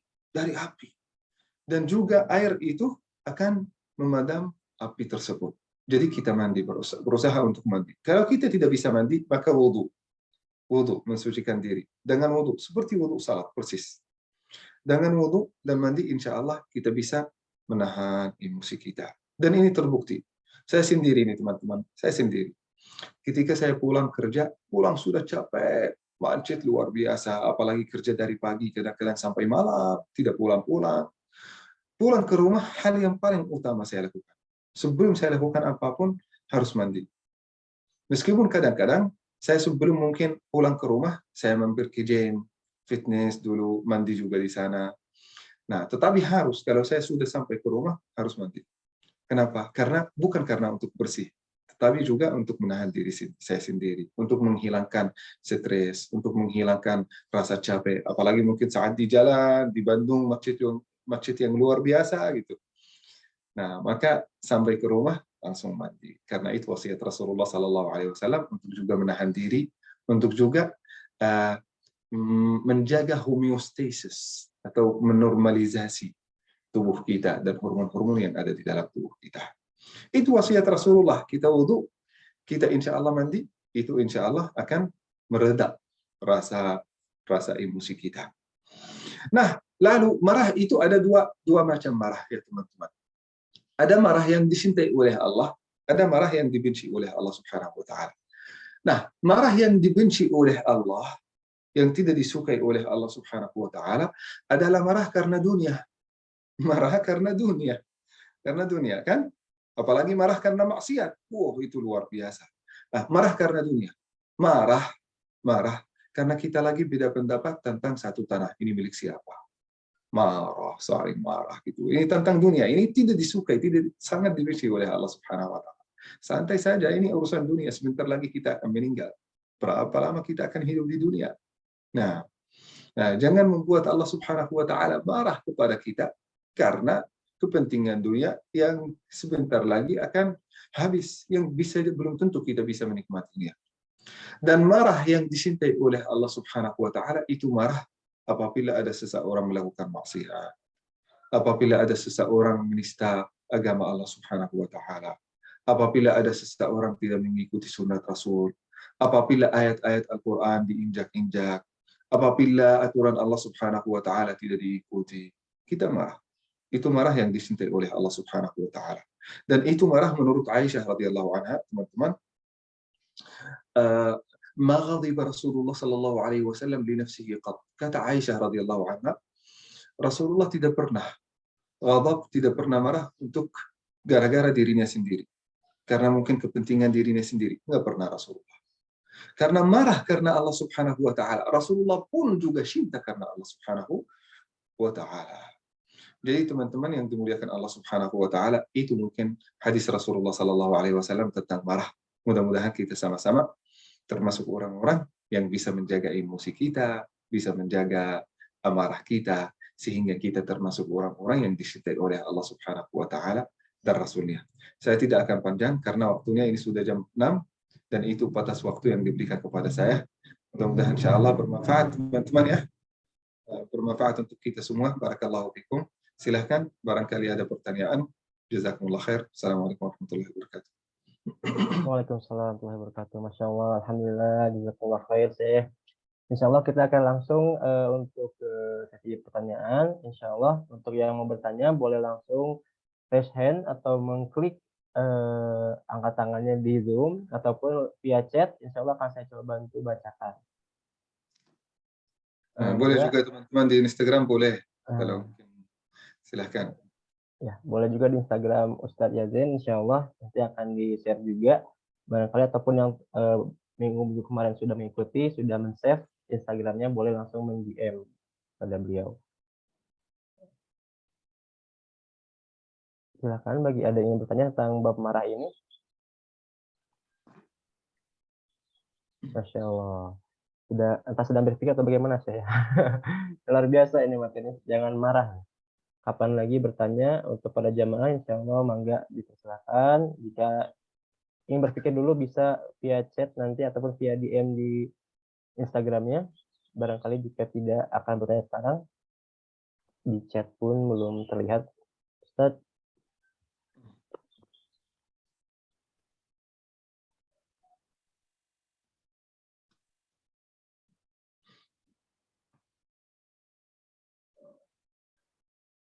dan juga air itu akan memadam api tersebut. Jadi kita mandi, berusaha untuk mandi. Kalau kita tidak bisa mandi, maka wudhu. Wudhu, mensucikan diri. Dengan wudhu, seperti wudhu salat, persis. Dengan wudhu dan mandi, insya Allah kita bisa menahan emosi kita. Dan ini terbukti. Saya sendiri nih teman-teman, saya sendiri. Ketika saya pulang kerja, pulang sudah capek, macet luar biasa, apalagi kerja dari pagi, kadang-kadang sampai malam, tidak pulang-pulang. Pulang ke rumah, hal yang paling utama saya lakukan. Sebelum saya lakukan apapun, harus mandi. Meskipun kadang-kadang, saya sebelum mungkin pulang ke rumah, saya mampir ke gym, fitness dulu, mandi juga di sana. Nah, tetapi harus, kalau saya sudah sampai ke rumah, harus mandi. Kenapa? Bukan karena untuk bersih, tetapi juga untuk menahan diri saya sendiri, untuk menghilangkan stres, untuk menghilangkan rasa capek. Apalagi mungkin saat di jalan, di Bandung, macet yang luar biasa gitu. Nah, maka sampai ke rumah langsung mandi. Karena itu wasiat Rasulullah SAW untuk juga menahan diri, untuk juga menjaga homeostasis atau menormalisasi tubuh kita dan hormon-hormon yang ada di dalam tubuh kita. Itu wasiat Rasulullah. Kita wudhu, kita insya Allah mandi, itu insya Allah akan mereda rasa emosi kita. Nah, lalu marah itu ada dua macam marah ya teman-teman. Ada marah yang dicintai oleh Allah, ada marah yang dibenci oleh Allah Subhanahu wa taala. Nah, marah yang dibenci oleh Allah, yang tidak disukai oleh Allah Subhanahu wa taala adalah marah karena dunia. Marah karena dunia. Karena dunia kan? Apalagi marah karena maksiat. Wow, itu luar biasa. Nah, marah karena dunia. Marah karena kita lagi beda pendapat tentang satu tanah. Ini milik siapa? Marah, saling marah gitu. Ini tentang dunia. Ini tidak disukai, sangat dibenci oleh Allah Subhanahu wa taala. Santai saja, ini urusan dunia. Sebentar lagi kita akan meninggal. Berapa lama kita akan hidup di dunia? Nah, jangan membuat Allah Subhanahu wa taala marah kepada kita karena kepentingan dunia yang sebentar lagi akan habis, yang belum tentu kita bisa menikmatinya. Dan marah yang dicintai oleh Allah Subhanahu wa taala itu marah apabila ada seseorang melakukan maksiat, apabila ada seseorang menista agama Allah Subhanahu wa taala, apabila ada seseorang tidak mengikuti sunat Rasul, apabila ayat-ayat Al-Qur'an diinjak-injak, apabila aturan Allah Subhanahu wa taala tidak diikuti, kita marah. Itu marah yang dicintai oleh Allah Subhanahu wa taala. Dan itu marah menurut Aisyah radhiyallahu anha, teman-teman. Ma ghadiba Rasulullah sallallahu alaihi wasallam li nafsihi qat. Kata Aisyah radhiyallahu anha, Rasulullah tidak pernah ghadab, tidak pernah marah untuk gara-gara dirinya sendiri. Karena mungkin kepentingan dirinya sendiri. Enggak pernah Rasulullah. Karena marah karena Allah Subhanahu wa taala. Rasulullah pun juga cinta karena Allah Subhanahu wa taala. Jadi teman-teman yang dimuliakan Allah Subhanahu wa taala, itu mungkin hadis Rasulullah sallallahu alaihi wasallam tentang marah. Mudah-mudahan kita sama-sama termasuk orang-orang yang bisa menjaga emosi kita, bisa menjaga amarah kita, sehingga kita termasuk orang-orang yang dicintai oleh Allah Subhanahu wa taala dan Rasulnya. Saya tidak akan panjang karena waktunya ini sudah jam 6 dan itu batas waktu yang diberikan kepada saya. Mudah-mudahan insyaallah bermanfaat teman-teman ya. Bermanfaat untuk kita semua. Barakallahu fikum. Silahkan, barangkali ada pertanyaan. Jazakumullah khair. Assalamualaikum warahmatullahi wabarakatuh. Waalaikumsalam warahmatullahi wabarakatuh. Masya Allah, alhamdulillah, jazakallah khair. Insya Allah kita akan langsung untuk sesi pertanyaan. Insya Allah untuk yang mau bertanya boleh langsung raise hand atau mengklik angkat tangannya di Zoom ataupun via chat. Insya Allah akan saya coba bantu bacakan. Boleh juga teman-teman di Instagram boleh. Kalau mungkin silahkan. Ya, boleh juga di Instagram Ustadz Yazen, insya Allah nanti akan di-share juga. Barangkali ataupun yang minggu kemarin sudah mengikuti, sudah men-save Instagramnya, boleh langsung men-DM pada beliau. Silakan bagi ada yang ingin bertanya tentang bab marah ini. Masya Allah. Entah sedang berpikir atau bagaimana saya. Luar biasa ini materi. Jangan marah. Kapan lagi bertanya untuk pada jamaah, insya Allah mangga dipersilakan. Jika ingin berpikir dulu bisa via chat nanti ataupun via DM di Instagramnya. Barangkali jika tidak akan bertanya sekarang, di chat pun belum terlihat. Ustaz,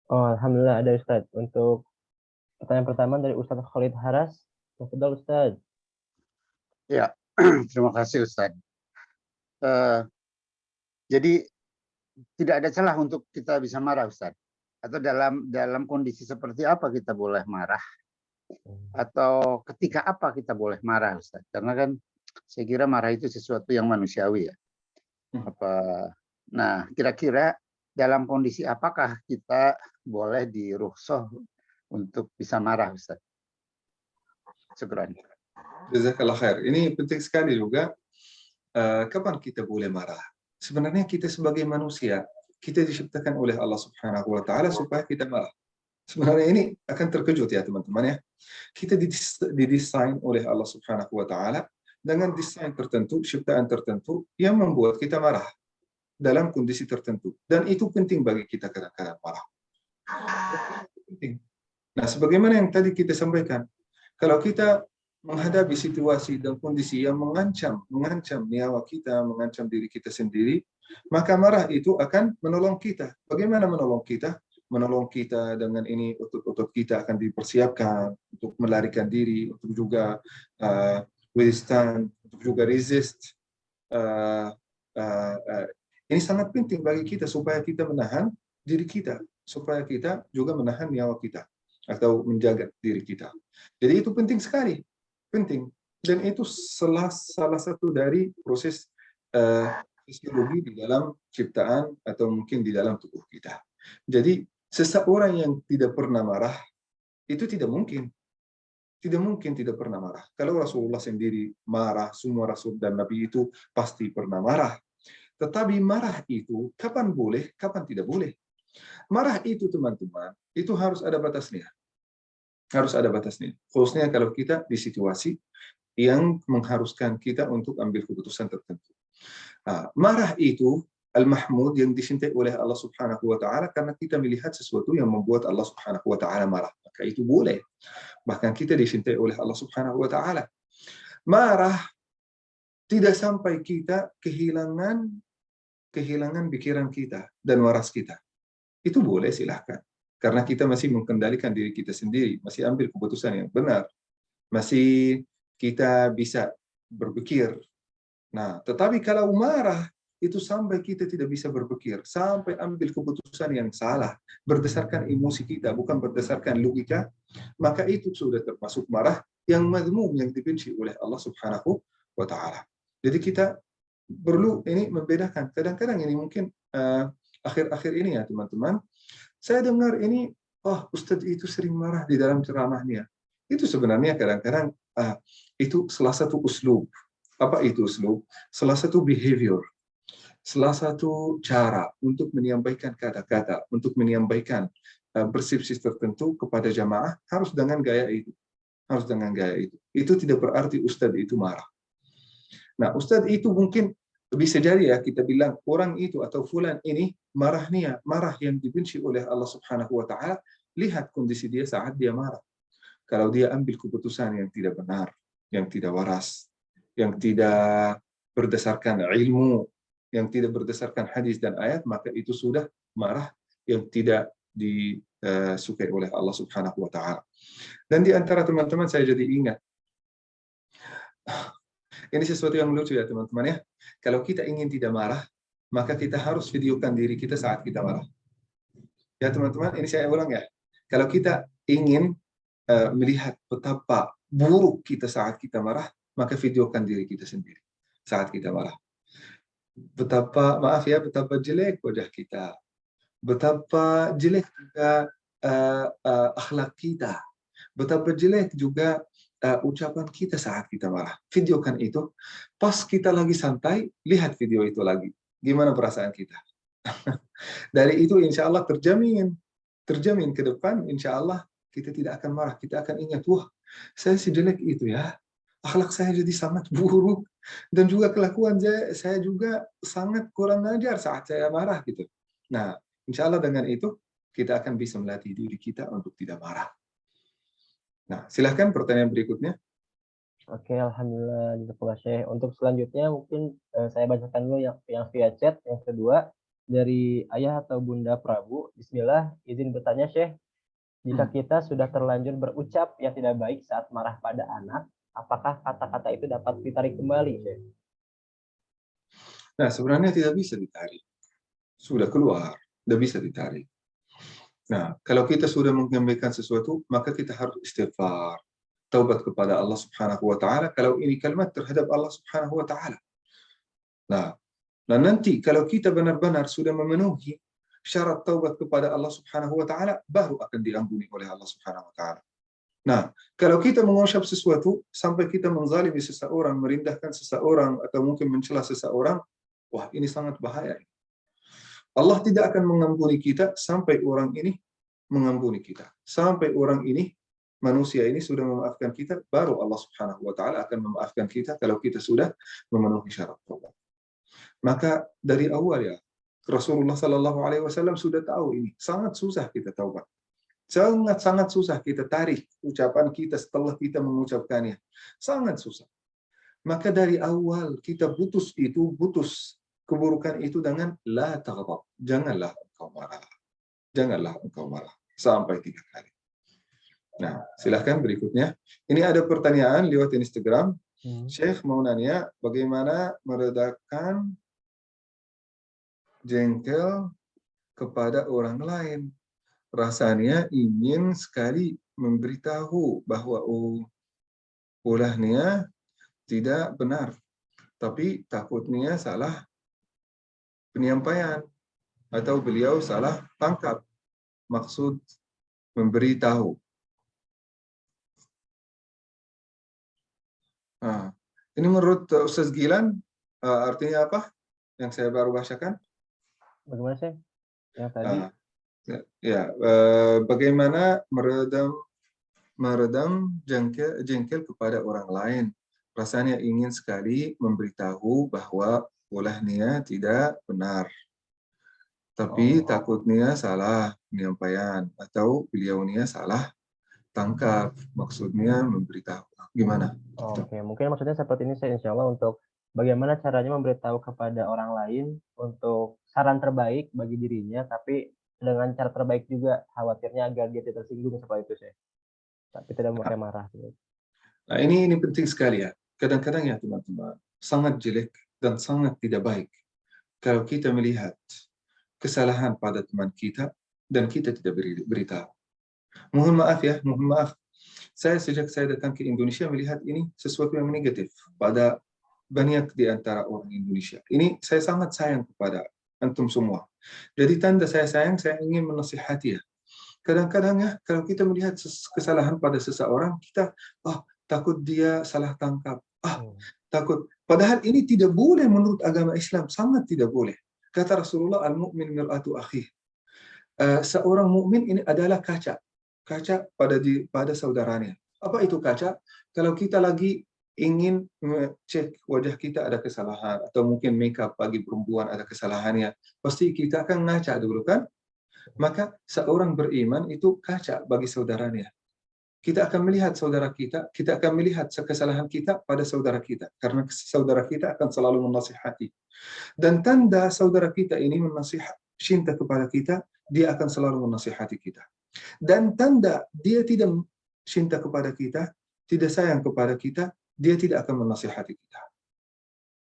Oh, alhamdulillah ada Ustadz. Untuk pertanyaan pertama dari Ustadz Khalid Haras. Tafadhol Ustadz. Ya, terima kasih Ustaz. Jadi tidak ada celah untuk kita bisa marah Ustaz. Atau dalam kondisi seperti apa kita boleh marah? Atau ketika apa kita boleh marah Ustaz? Karena kan saya kira marah itu sesuatu yang manusiawi ya. Nah, kira-kira dalam kondisi apakah kita boleh dirukhsah untuk bisa marah Ustaz? Syukran. Jazakallah khair. Ini penting sekali juga. Kapan kita boleh marah? Sebenarnya kita sebagai manusia, kita diciptakan oleh Allah Subhanahu wa taala supaya kita marah. Sebenarnya ini akan terkejut ya teman-teman ya. Kita didesain oleh Allah Subhanahu wa taala dengan desain tertentu, ciptaan tertentu yang membuat kita marah dalam kondisi tertentu. Dan itu penting bagi kita kadang-kadang marah. Penting. Nah, sebagaimana yang tadi kita sampaikan, kalau kita menghadapi situasi dan kondisi yang mengancam nyawa kita, mengancam diri kita sendiri, maka marah itu akan menolong kita. Bagaimana menolong kita? Menolong kita dengan ini otot-otot kita akan dipersiapkan untuk melarikan diri, untuk juga withstand, untuk juga resist. Ini sangat penting bagi kita supaya kita menahan diri kita, supaya kita juga menahan nyawa kita atau menjaga diri kita. Jadi itu penting sekali. Penting, dan itu salah satu dari proses fisiologi di dalam ciptaan atau mungkin di dalam tubuh kita. Jadi seseorang yang tidak pernah marah itu tidak mungkin tidak pernah marah. Kalau Rasulullah sendiri marah, semua Rasul dan Nabi itu pasti pernah marah. Tetapi marah itu kapan boleh, kapan tidak boleh. Marah itu teman-teman, itu harus ada batasnya. Harus ada batasnya. Khususnya kalau kita di situasi yang mengharuskan kita untuk ambil keputusan tertentu. Marah itu al-mahmud yang dicintai oleh Allah Subhanahu wa taala karena kita melihat sesuatu yang membuat Allah Subhanahu wa taala marah. Maka itu boleh. Bahkan kita dicintai oleh Allah Subhanahu wa taala. Marah tidak sampai kita kehilangan pikiran kita dan waras kita. Itu boleh, silahkan. Karena kita masih mengendalikan diri kita sendiri, masih ambil keputusan yang benar, masih kita bisa berpikir. Nah, tetapi kalau marah, itu sampai kita tidak bisa berpikir, sampai ambil keputusan yang salah, berdasarkan emosi kita, bukan berdasarkan logika, maka itu sudah termasuk marah yang mazmum, yang dibenci oleh Allah Subhanahu wa Ta'ala. Jadi kita perlu ini membedakan. Kadang-kadang ini mungkin akhir-akhir ini ya teman-teman, saya dengar ini, Ustadz itu sering marah di dalam ceramahnya. Itu sebenarnya kadang-kadang itu salah satu uslub. Apa itu uslub? Salah satu behavior, salah satu cara untuk menyampaikan kata-kata, untuk menyampaikan persepsi tertentu kepada jamaah harus dengan gaya itu. Harus dengan gaya itu. Itu tidak berarti Ustadz itu marah. Nah, Ustadz itu mungkin bisa jadi ya kita bilang orang itu atau fulan ini marah yang dibenci oleh Allah Subhanahu wa taala, lihat kondisi dia saat dia marah. Kalau dia ambil keputusan yang tidak benar, yang tidak waras, yang tidak berdasarkan ilmu, yang tidak berdasarkan hadis dan ayat, maka itu sudah marah yang tidak disukai oleh Allah Subhanahu wa taala. Dan di antara teman-teman saya jadi ingat, ini sesuatu yang lucu ya teman-teman ya. Kalau kita ingin tidak marah, maka kita harus videokan diri kita saat kita marah. Ya teman-teman, ini saya ulang ya. Kalau kita ingin melihat betapa buruk kita saat kita marah, maka videokan diri kita sendiri saat kita marah. Betapa jelek wajah kita. Betapa jelek juga akhlak kita. Betapa jelek juga ucapan kita saat kita marah. Videokan itu. Pas kita lagi santai, lihat video itu lagi. Gimana perasaan kita? Dari itu insya Allah terjamin ke depan, insya Allah kita tidak akan marah. Kita akan ingat, wah saya sejelek itu ya. Akhlak saya jadi sangat buruk. Dan juga kelakuan saya juga sangat kurang ajar saat saya marah gitu. Nah, insya Allah dengan itu kita akan bisa melatih diri kita untuk tidak marah. Nah, silahkan pertanyaan berikutnya. Oke, alhamdulillah jazakallah Syekh. Untuk selanjutnya mungkin saya bacakan dulu yang via chat yang kedua. dari ayah atau bunda Prabu. Bismillah, izin bertanya Syekh, jika kita sudah terlanjur berucap yang tidak baik saat marah pada anak, apakah kata-kata itu dapat ditarik kembali, Syekh? Nah, sebenarnya tidak bisa ditarik. Sudah keluar, tidak bisa ditarik. Nah, kalau kita sudah menyampaikan sesuatu, maka kita harus istighfar, taubat kepada Allah Subhanahu wa taala kalau ini kalimat terhadap Allah Subhanahu wa taala. Nah, dan nanti kalau kita benar-benar sudah memenuhi syarat taubat kepada Allah Subhanahu wa taala, baru akan diampuni oleh Allah Subhanahu wa taala. Nah, kalau kita mengucap sesuatu sampai kita menzalimi seseorang, merendahkan seseorang atau mungkin mencela seseorang, wah ini sangat bahaya. Allah tidak akan mengampuni kita sampai orang ini mengampuni kita. Sampai orang ini, manusia ini sudah memaafkan kita, baru Allah Subhanahu wa taala akan memaafkan kita kalau kita sudah memenuhi syarat taubat. Maka dari awal ya, Rasulullah Sallallahu Alaihi Wasallam sudah tahu ini. Sangat susah kita taubat. Sangat susah kita tarik ucapan kita setelah kita mengucapkannya. Sangat susah. Maka dari awal kita putus keburukan itu dengan la taghdab. Janganlah engkau marah. Janganlah engkau marah. Sampai 3 kali. Nah, silahkan berikutnya. Ini ada pertanyaan lewat Instagram. Syekh mau nanya, bagaimana meredakan jengkel kepada orang lain? Rasanya ingin sekali memberitahu bahwa ulahnya tidak benar, tapi takutnya salah penyampaian atau beliau salah tangkap maksud memberitahu. Nah, ini menurut Ustaz Gilan artinya apa yang saya baru bacakan? Bagaimana sih yang tadi? Bagaimana meredam jengkel kepada orang lain. Rasanya ingin sekali memberitahu bahwa ulahnya tidak benar. Tapi takutnya salah penyampaian atau beliaunya salah tangkap. Maksudnya memberitahu. Gimana? Oke, mungkin maksudnya seperti ini saya insya Allah untuk bagaimana caranya memberitahu kepada orang lain untuk saran terbaik bagi dirinya, tapi dengan cara terbaik juga, khawatirnya agar dia tidak tersinggung seperti itu saya. Tapi tidak memakai marah. Nah, ini penting sekali ya. Kadang-kadang ya teman-teman, sangat jelek dan sangat tidak baik kalau kita melihat kesalahan pada teman kita dan kita tidak beritahu. Mohon maaf ya, mohon maaf. Sejak saya datang ke Indonesia melihat ini sesuatu yang negatif pada banyak di antara orang Indonesia. Ini saya sangat sayang kepada antum semua. Jadi tanda saya sayang, saya ingin menasihati ya. Kadang-kadang ya, kalau kita melihat kesalahan pada seseorang, kita takut dia salah tangkap. Takut. Padahal ini tidak boleh menurut agama Islam, sangat tidak boleh. Kata Rasulullah, al-mu'min mir'atu akhih. Seorang mukmin ini adalah kaca pada saudaranya. Apa itu kaca? Kalau kita lagi ingin cek wajah kita ada kesalahan atau mungkin makeup bagi perempuan ada kesalahannya, pasti kita akan ngaca dulu kan? Maka seorang beriman itu kaca bagi saudaranya. Kita akan melihat saudara kita akan melihat kesalahan kita pada saudara kita karena saudara kita akan selalu menasihati. Dan tanda saudara kita ini cinta kepada kita, dia akan selalu menasihati kita. Dan tanda dia tidak cinta kepada kita, tidak sayang kepada kita, dia tidak akan menasihati kita.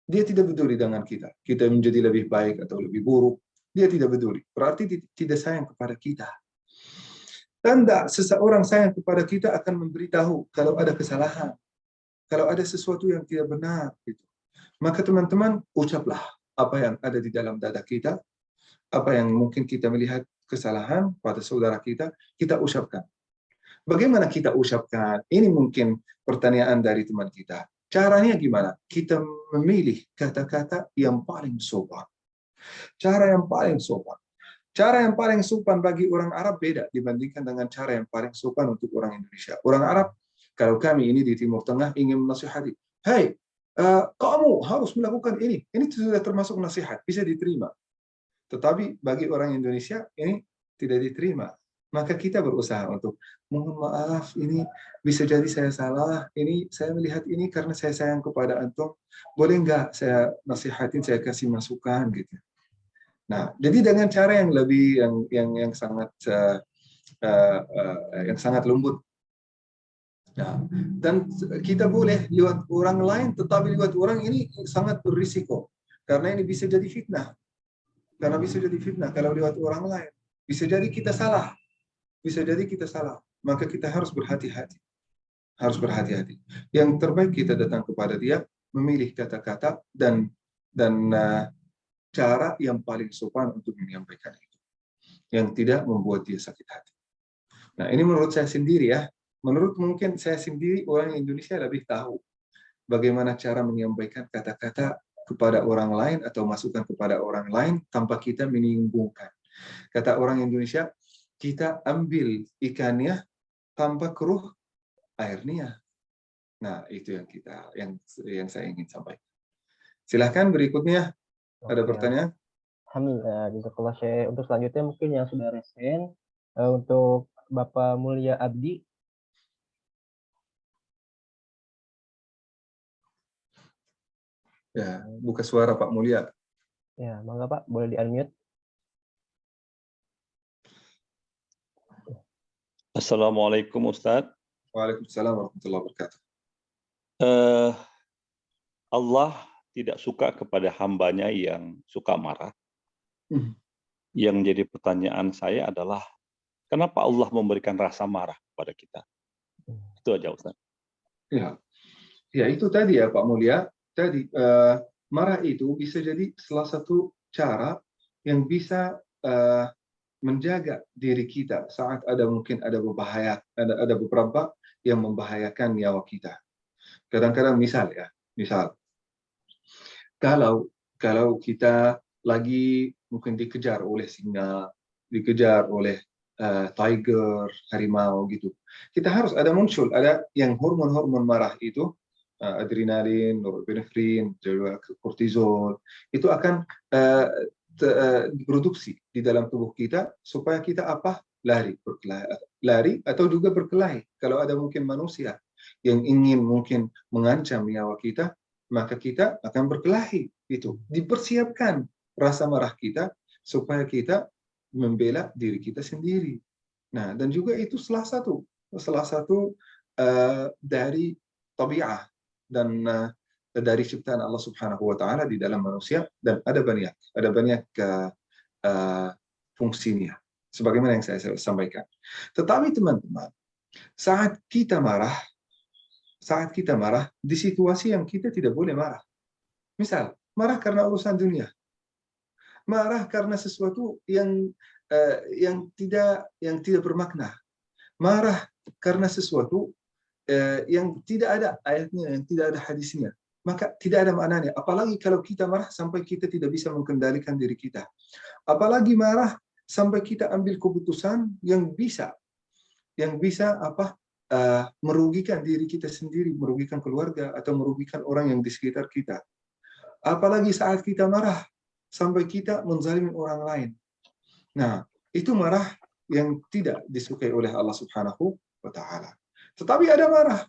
Dia tidak peduli dengan kita. Kita menjadi lebih baik atau lebih buruk. Dia tidak peduli. Berarti tidak sayang kepada kita. Tanda seseorang sayang kepada kita akan memberitahu kalau ada kesalahan. Kalau ada sesuatu yang tidak benar. Gitu. Maka teman-teman, ucaplah apa yang ada di dalam dada kita, apa yang mungkin kita melihat kesalahan pada saudara kita ucapkan. Bagaimana kita ucapkan? Ini mungkin pertanyaan dari teman kita. Caranya gimana? Kita memilih kata-kata yang paling sopan. Cara yang paling sopan. Cara yang paling sopan bagi orang Arab beda dibandingkan dengan cara yang paling sopan untuk orang Indonesia. Orang Arab, kalau kami ini di Timur Tengah ingin menasihati, "Hei, kamu harus melakukan ini." Ini sudah termasuk nasihat, bisa diterima. Tetapi bagi orang Indonesia ini tidak diterima. Maka kita berusaha untuk, mohon maaf, ini bisa jadi saya salah, ini saya melihat ini karena saya sayang kepada antum, boleh nggak saya nasihatin, saya kasih masukan gitu. Nah, jadi dengan cara yang lebih yang sangat yang sangat lembut. Nah, dan kita boleh lewat orang lain, tetapi lewat orang ini sangat berisiko karena ini bisa jadi fitnah. Karena bisa jadi fitnah kalau lewat orang lain. Bisa jadi kita salah. Bisa jadi kita salah. Maka kita harus berhati-hati. Harus berhati-hati. Yang terbaik kita datang kepada dia, memilih kata-kata dan cara yang paling sopan untuk menyampaikan itu. Yang tidak membuat dia sakit hati. Nah, ini menurut saya sendiri ya. Menurut mungkin saya sendiri, orang Indonesia lebih tahu bagaimana cara menyampaikan kata-kata kepada orang lain atau masukan kepada orang lain tanpa kita menyinggungkan. Kata orang Indonesia, kita ambil ikannya tanpa keruh airnya. Nah, itu yang saya ingin sampaikan. Silahkan berikutnya. Ada pertanyaan? Alhamdulillah, jazakallah Syekh. Untuk selanjutnya mungkin yang sudah resen untuk Bapak Mulia Abdi. Ya, buka suara Pak Mulia. Ya, mangga Pak, boleh di-unmute. Assalamualaikum Ustadz. Waalaikumsalam warahmatullahi wabarakatuh. Allah tidak suka kepada hambanya yang suka marah. Yang jadi pertanyaan saya adalah, kenapa Allah memberikan rasa marah kepada kita? Itu aja Ustaz. Ya itu tadi ya Pak Mulia. Tadi marah itu bisa jadi salah satu cara yang bisa menjaga diri kita saat mungkin ada beberapa yang membahayakan nyawa kita. Kadang-kadang misal kalau kita lagi mungkin dikejar oleh singa, dikejar oleh tiger, harimau gitu. Kita harus ada yang hormon-hormon marah itu, adrenalin, norepinefrin, kortizol, itu akan diproduksi di dalam tubuh kita supaya kita lari atau juga berkelahi. Kalau ada mungkin manusia yang ingin mungkin mengancam nyawa kita, maka kita akan berkelahi. Itu dipersiapkan rasa marah kita supaya kita membela diri kita sendiri. Nah, dan juga itu salah satu dari tabiat dan dari ciptaan Allah Subhanahu wa taala di dalam manusia, dan ada banyak fungsinya sebagaimana yang saya sampaikan. Tetapi teman-teman, saat kita marah di situasi yang kita tidak boleh marah. Misal, marah karena urusan dunia. Marah karena sesuatu yang tidak bermakna. Marah karena sesuatu yang tidak ada ayatnya, yang tidak ada hadisnya, maka tidak ada maknanya. Apalagi kalau kita marah sampai kita tidak bisa mengendalikan diri kita. Apalagi marah sampai kita ambil keputusan yang bisa merugikan diri kita sendiri, merugikan keluarga, atau merugikan orang yang di sekitar kita. Apalagi saat kita marah sampai kita menzalimi orang lain. Nah, itu marah yang tidak disukai oleh Allah Subhanahu wa taala. Tetapi ada marah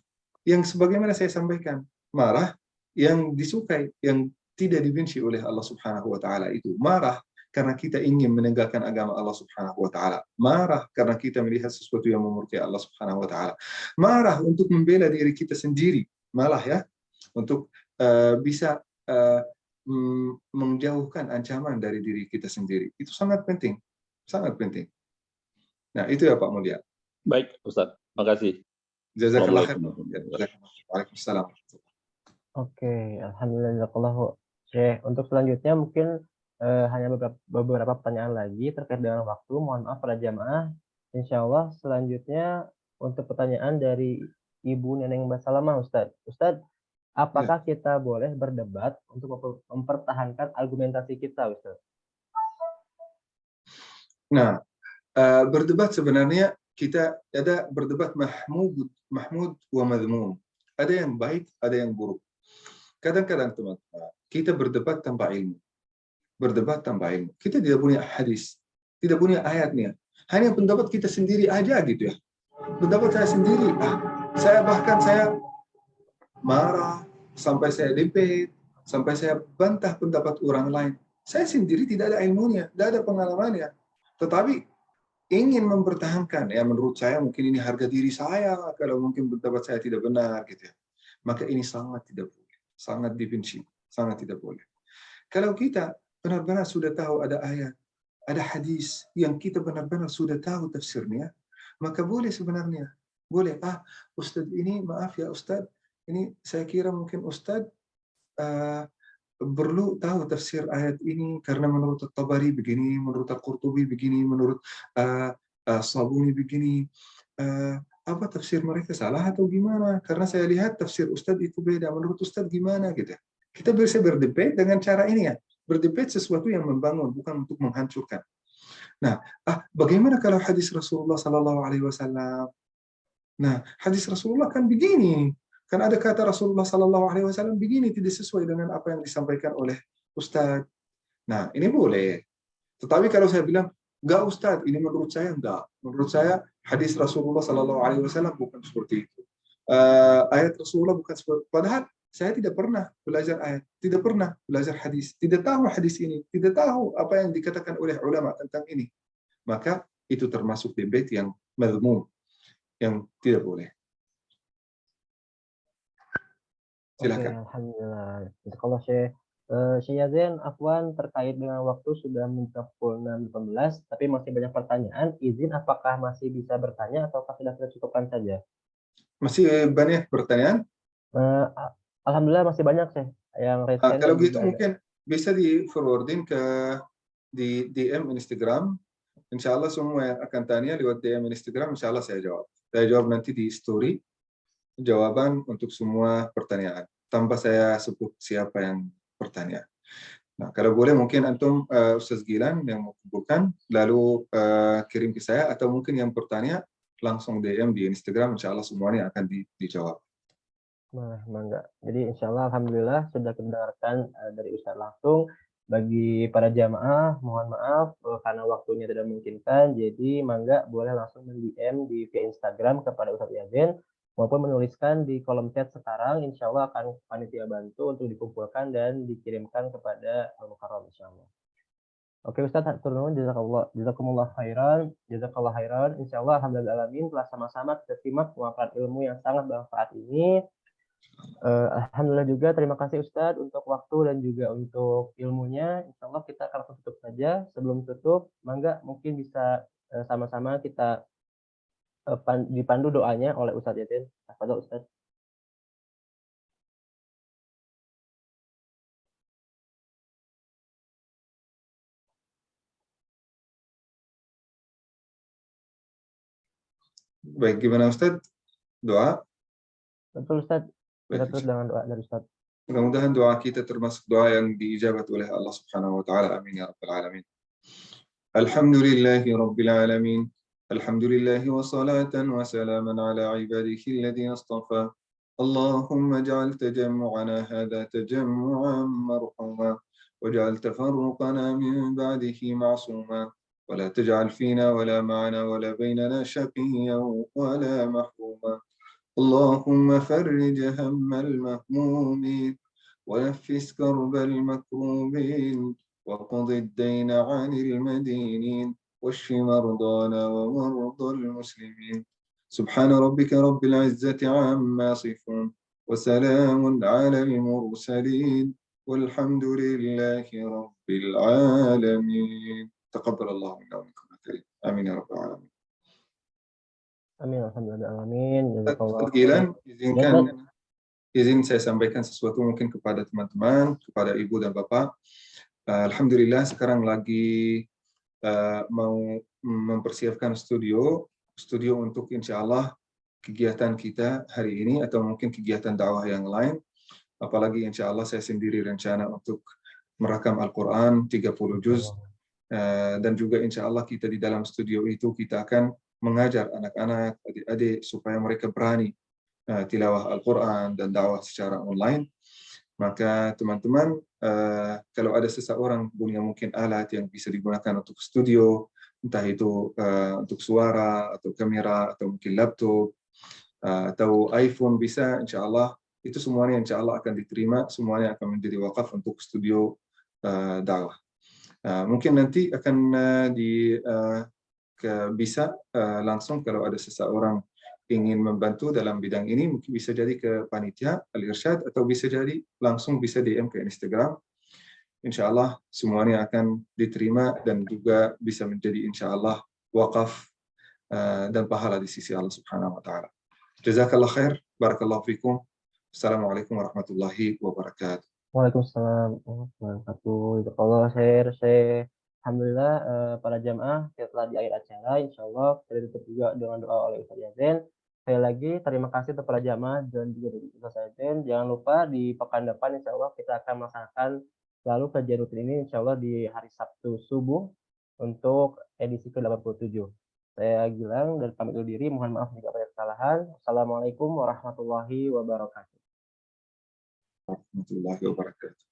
yang sebagaimana saya sampaikan, marah yang disukai, yang tidak dibenci oleh Allah Subhanahu wa taala. Itu marah karena kita ingin menegakkan agama Allah Subhanahu wa taala. Marah karena kita melihat sesuatu yang memurkai Allah Subhanahu wa taala. Marah untuk membela diri kita sendiri, malah ya, untuk bisa menjauhkan ancaman dari diri kita sendiri. Itu sangat penting. Sangat penting. Nah, itu ya Pak Mulia. Baik, Ustaz. Makasih. Jazakallah khair. Waalaikumsalam. Oke, alhamdulillah. Syekh, untuk selanjutnya mungkin hanya beberapa pertanyaan lagi terkait dengan waktu. Mohon maaf para jamaah. Insya Allah selanjutnya untuk pertanyaan dari Ibu Neneng Mbak Salamah, Ustadz. Ustadz, apakah kita boleh berdebat untuk mempertahankan argumentasi kita, Ustadz? Nah, berdebat sebenarnya kita ada berdebat mahmud wa madhmum. Ada yang baik, ada yang buruk. Kadang-kadang teman-teman, kita berdebat tanpa ilmu. Kita tidak punya hadis, tidak punya ayatnya. Hanya pendapat kita sendiri aja gitu ya. Pendapat saya sendiri. Saya marah, sampai saya debate, sampai saya bantah pendapat orang lain. Saya sendiri tidak ada ilmunya, tidak ada pengalamannya. Tetapi ingin mempertahankan, ya menurut saya mungkin ini harga diri saya, kalau mungkin pendapat saya tidak benar, gitu ya. Maka ini sangat tidak boleh, sangat dibenci, sangat tidak boleh. Kalau kita benar-benar sudah tahu ada ayat, ada hadis yang kita benar-benar sudah tahu tafsirnya, maka boleh sebenarnya. Boleh, Ustadz ini, maaf ya Ustadz, ini saya kira mungkin Ustadz perlu tahu tafsir ayat ini karena menurut At-Tabari begini, menurut Al-Qurtubi begini, menurut Sabuni begini. Apa tafsir mereka salah atau gimana? Karena saya lihat tafsir Ustadz itu beda. Menurut Ustadz gimana gitu? Kita bisa berdebat dengan cara ini ya. Berdebat sesuatu yang membangun, bukan untuk menghancurkan. Nah, bagaimana kalau hadis Rasulullah Sallallahu Alaihi Wasallam? Nah, hadis Rasulullah kan begini. Kan ada kata Rasulullah Sallallahu Alaihi Wasallam begini, tidak sesuai dengan apa yang disampaikan oleh Ustadz. Nah, ini boleh. Tetapi kalau saya bilang, enggak Ustadz, ini menurut saya enggak. Menurut saya hadis Rasulullah Sallallahu Alaihi Wasallam bukan seperti itu. Ayat Rasulullah bukan seperti itu. Padahal saya tidak pernah belajar ayat, tidak pernah belajar hadis, tidak tahu hadis ini, tidak tahu apa yang dikatakan oleh ulama tentang ini. Maka itu termasuk debat yang mazmum, yang tidak boleh. Silakan. Oke, alhamdulillah. Kalau Syekh Yazen, Afwan, terkait dengan waktu sudah mencapai pukul 6.18, tapi masih banyak pertanyaan. Izin, apakah masih bisa bertanya ataukah sudah kita cukupkan saja? Masih banyak pertanyaan? Alhamdulillah masih banyak sih yang raise hand. Kalau gitu mungkin bisa di forwarding ke di DM Instagram. Insya Allah semua yang akan tanya lewat DM Instagram, insya Allah saya jawab. Saya jawab nanti di story jawaban untuk semua pertanyaan tanpa saya sebut siapa yang bertanya. Nah, kalau boleh mungkin antum Ustaz Gilan yang mau kumpulkan lalu kirim ke saya, atau mungkin yang bertanya langsung DM di Instagram, insya Allah semuanya akan dijawab. Nah, enggak. Jadi insya Allah alhamdulillah sudah mendengarkan dari Ustaz langsung. Bagi para jamaah, mohon maaf karena waktunya tidak memungkinkan. Jadi mangga boleh langsung DM di via Instagram kepada Ustaz Yazen, maupun menuliskan di kolom chat sekarang. Insya Allah akan panitia bantu untuk dikumpulkan dan dikirimkan kepada Al-Mukarram insya Allah. Oke Ustaz, turun jazakumullah khairan, jazakallah khairan. Insya Allah alhamdulillah alamin telah sama-sama kita simak pemaparan ilmu yang sangat bermanfaat ini. Alhamdulillah juga terima kasih Ustadz untuk waktu dan juga untuk ilmunya. Insya Allah kita akan tutup saja. Sebelum tutup, mangga mungkin bisa sama-sama kita dipandu doanya oleh Ustadz Yatin. Tafadhol Ustadz. Baik, gimana Ustadz? Doa? Betul Ustadz. Kita terus dengan doa dari Ustadz. Mudah-mudahan doa kita termasuk doa yang diijabat oleh Allah Subhanahu wa taala. Amin ya rabbal alamin. Alhamdulillahi rabbil alamin. Alhamdulillahi wa salatan wa salaman ala ibadihi alladhina istafa. Allahumma ij'al tajammu'ana hadha tajammu'an marhuma waj'al tafarruqana min ba'dihi ma'suma wa la taj'al fina wa la ma'ana wa la bainana shaqiyyan wa la mahruman. اللهم فرج هم المهمومين ونفس كرب المكروبين وقض الدين عن المدينين واشف مرضانا ومرضى المسلمين سبحان ربك رب العزة عما يصفون وسلام على المرسلين والحمد لله رب العالمين تقبل الله منا ومنكم الكريم آمين يا رب العالمين. Amin alhamdulillah amin. Ustaz Gilan, izin saya sampaikan sesuatu mungkin kepada teman-teman, kepada ibu dan bapak. Alhamdulillah sekarang lagi mau mempersiapkan studio untuk insya Allah kegiatan kita hari ini atau mungkin kegiatan dakwah yang lain. Apalagi insya Allah saya sendiri rencana untuk merakam Al-Quran 30 juz. Dan juga insya Allah kita di dalam studio itu kita akan mengajar anak-anak, adik-adik supaya mereka berani tilawah Al-Quran dan dakwah secara online. Maka teman-teman, kalau ada seseorang punya mungkin alat yang bisa digunakan untuk studio, entah itu untuk suara atau kamera atau mungkin laptop atau iPhone bisa, insya Allah itu semuanya insya Allah akan diterima, semuanya akan menjadi wakaf untuk studio dakwah. Mungkin nanti akan bisa langsung kalau ada seseorang ingin membantu dalam bidang ini, mungkin bisa jadi ke panitia Al-Irsyad atau bisa jadi langsung bisa DM ke Instagram. Insya Allah semuanya akan diterima dan juga bisa menjadi insya Allah wakaf dan pahala di sisi Allah Subhanahu wa taala. Jazakallah khair, barakallahu fikum. Assalamualaikum warahmatullahi wabarakatuh. Waalaikumsalam warahmatullahi wabarakatuh. Jazakallah khair, Syekh. Alhamdulillah para jamaah setelah di akhir acara insya Allah kita ditutup juga dengan doa oleh Ustaz Yasin. Sekali lagi terima kasih kepada jamaah dan juga dari Ustaz Yasin. Jangan lupa di pekan depan insya Allah kita akan melaksanakan selalu kajian rutin ini insya Allah di hari Sabtu subuh untuk edisi ke-87. Saya Gilang dan pamit undur diri. Mohon maaf jika ada kesalahan. Assalamualaikum warahmatullahi wabarakatuh. Warahmatullahi wabarakatuh.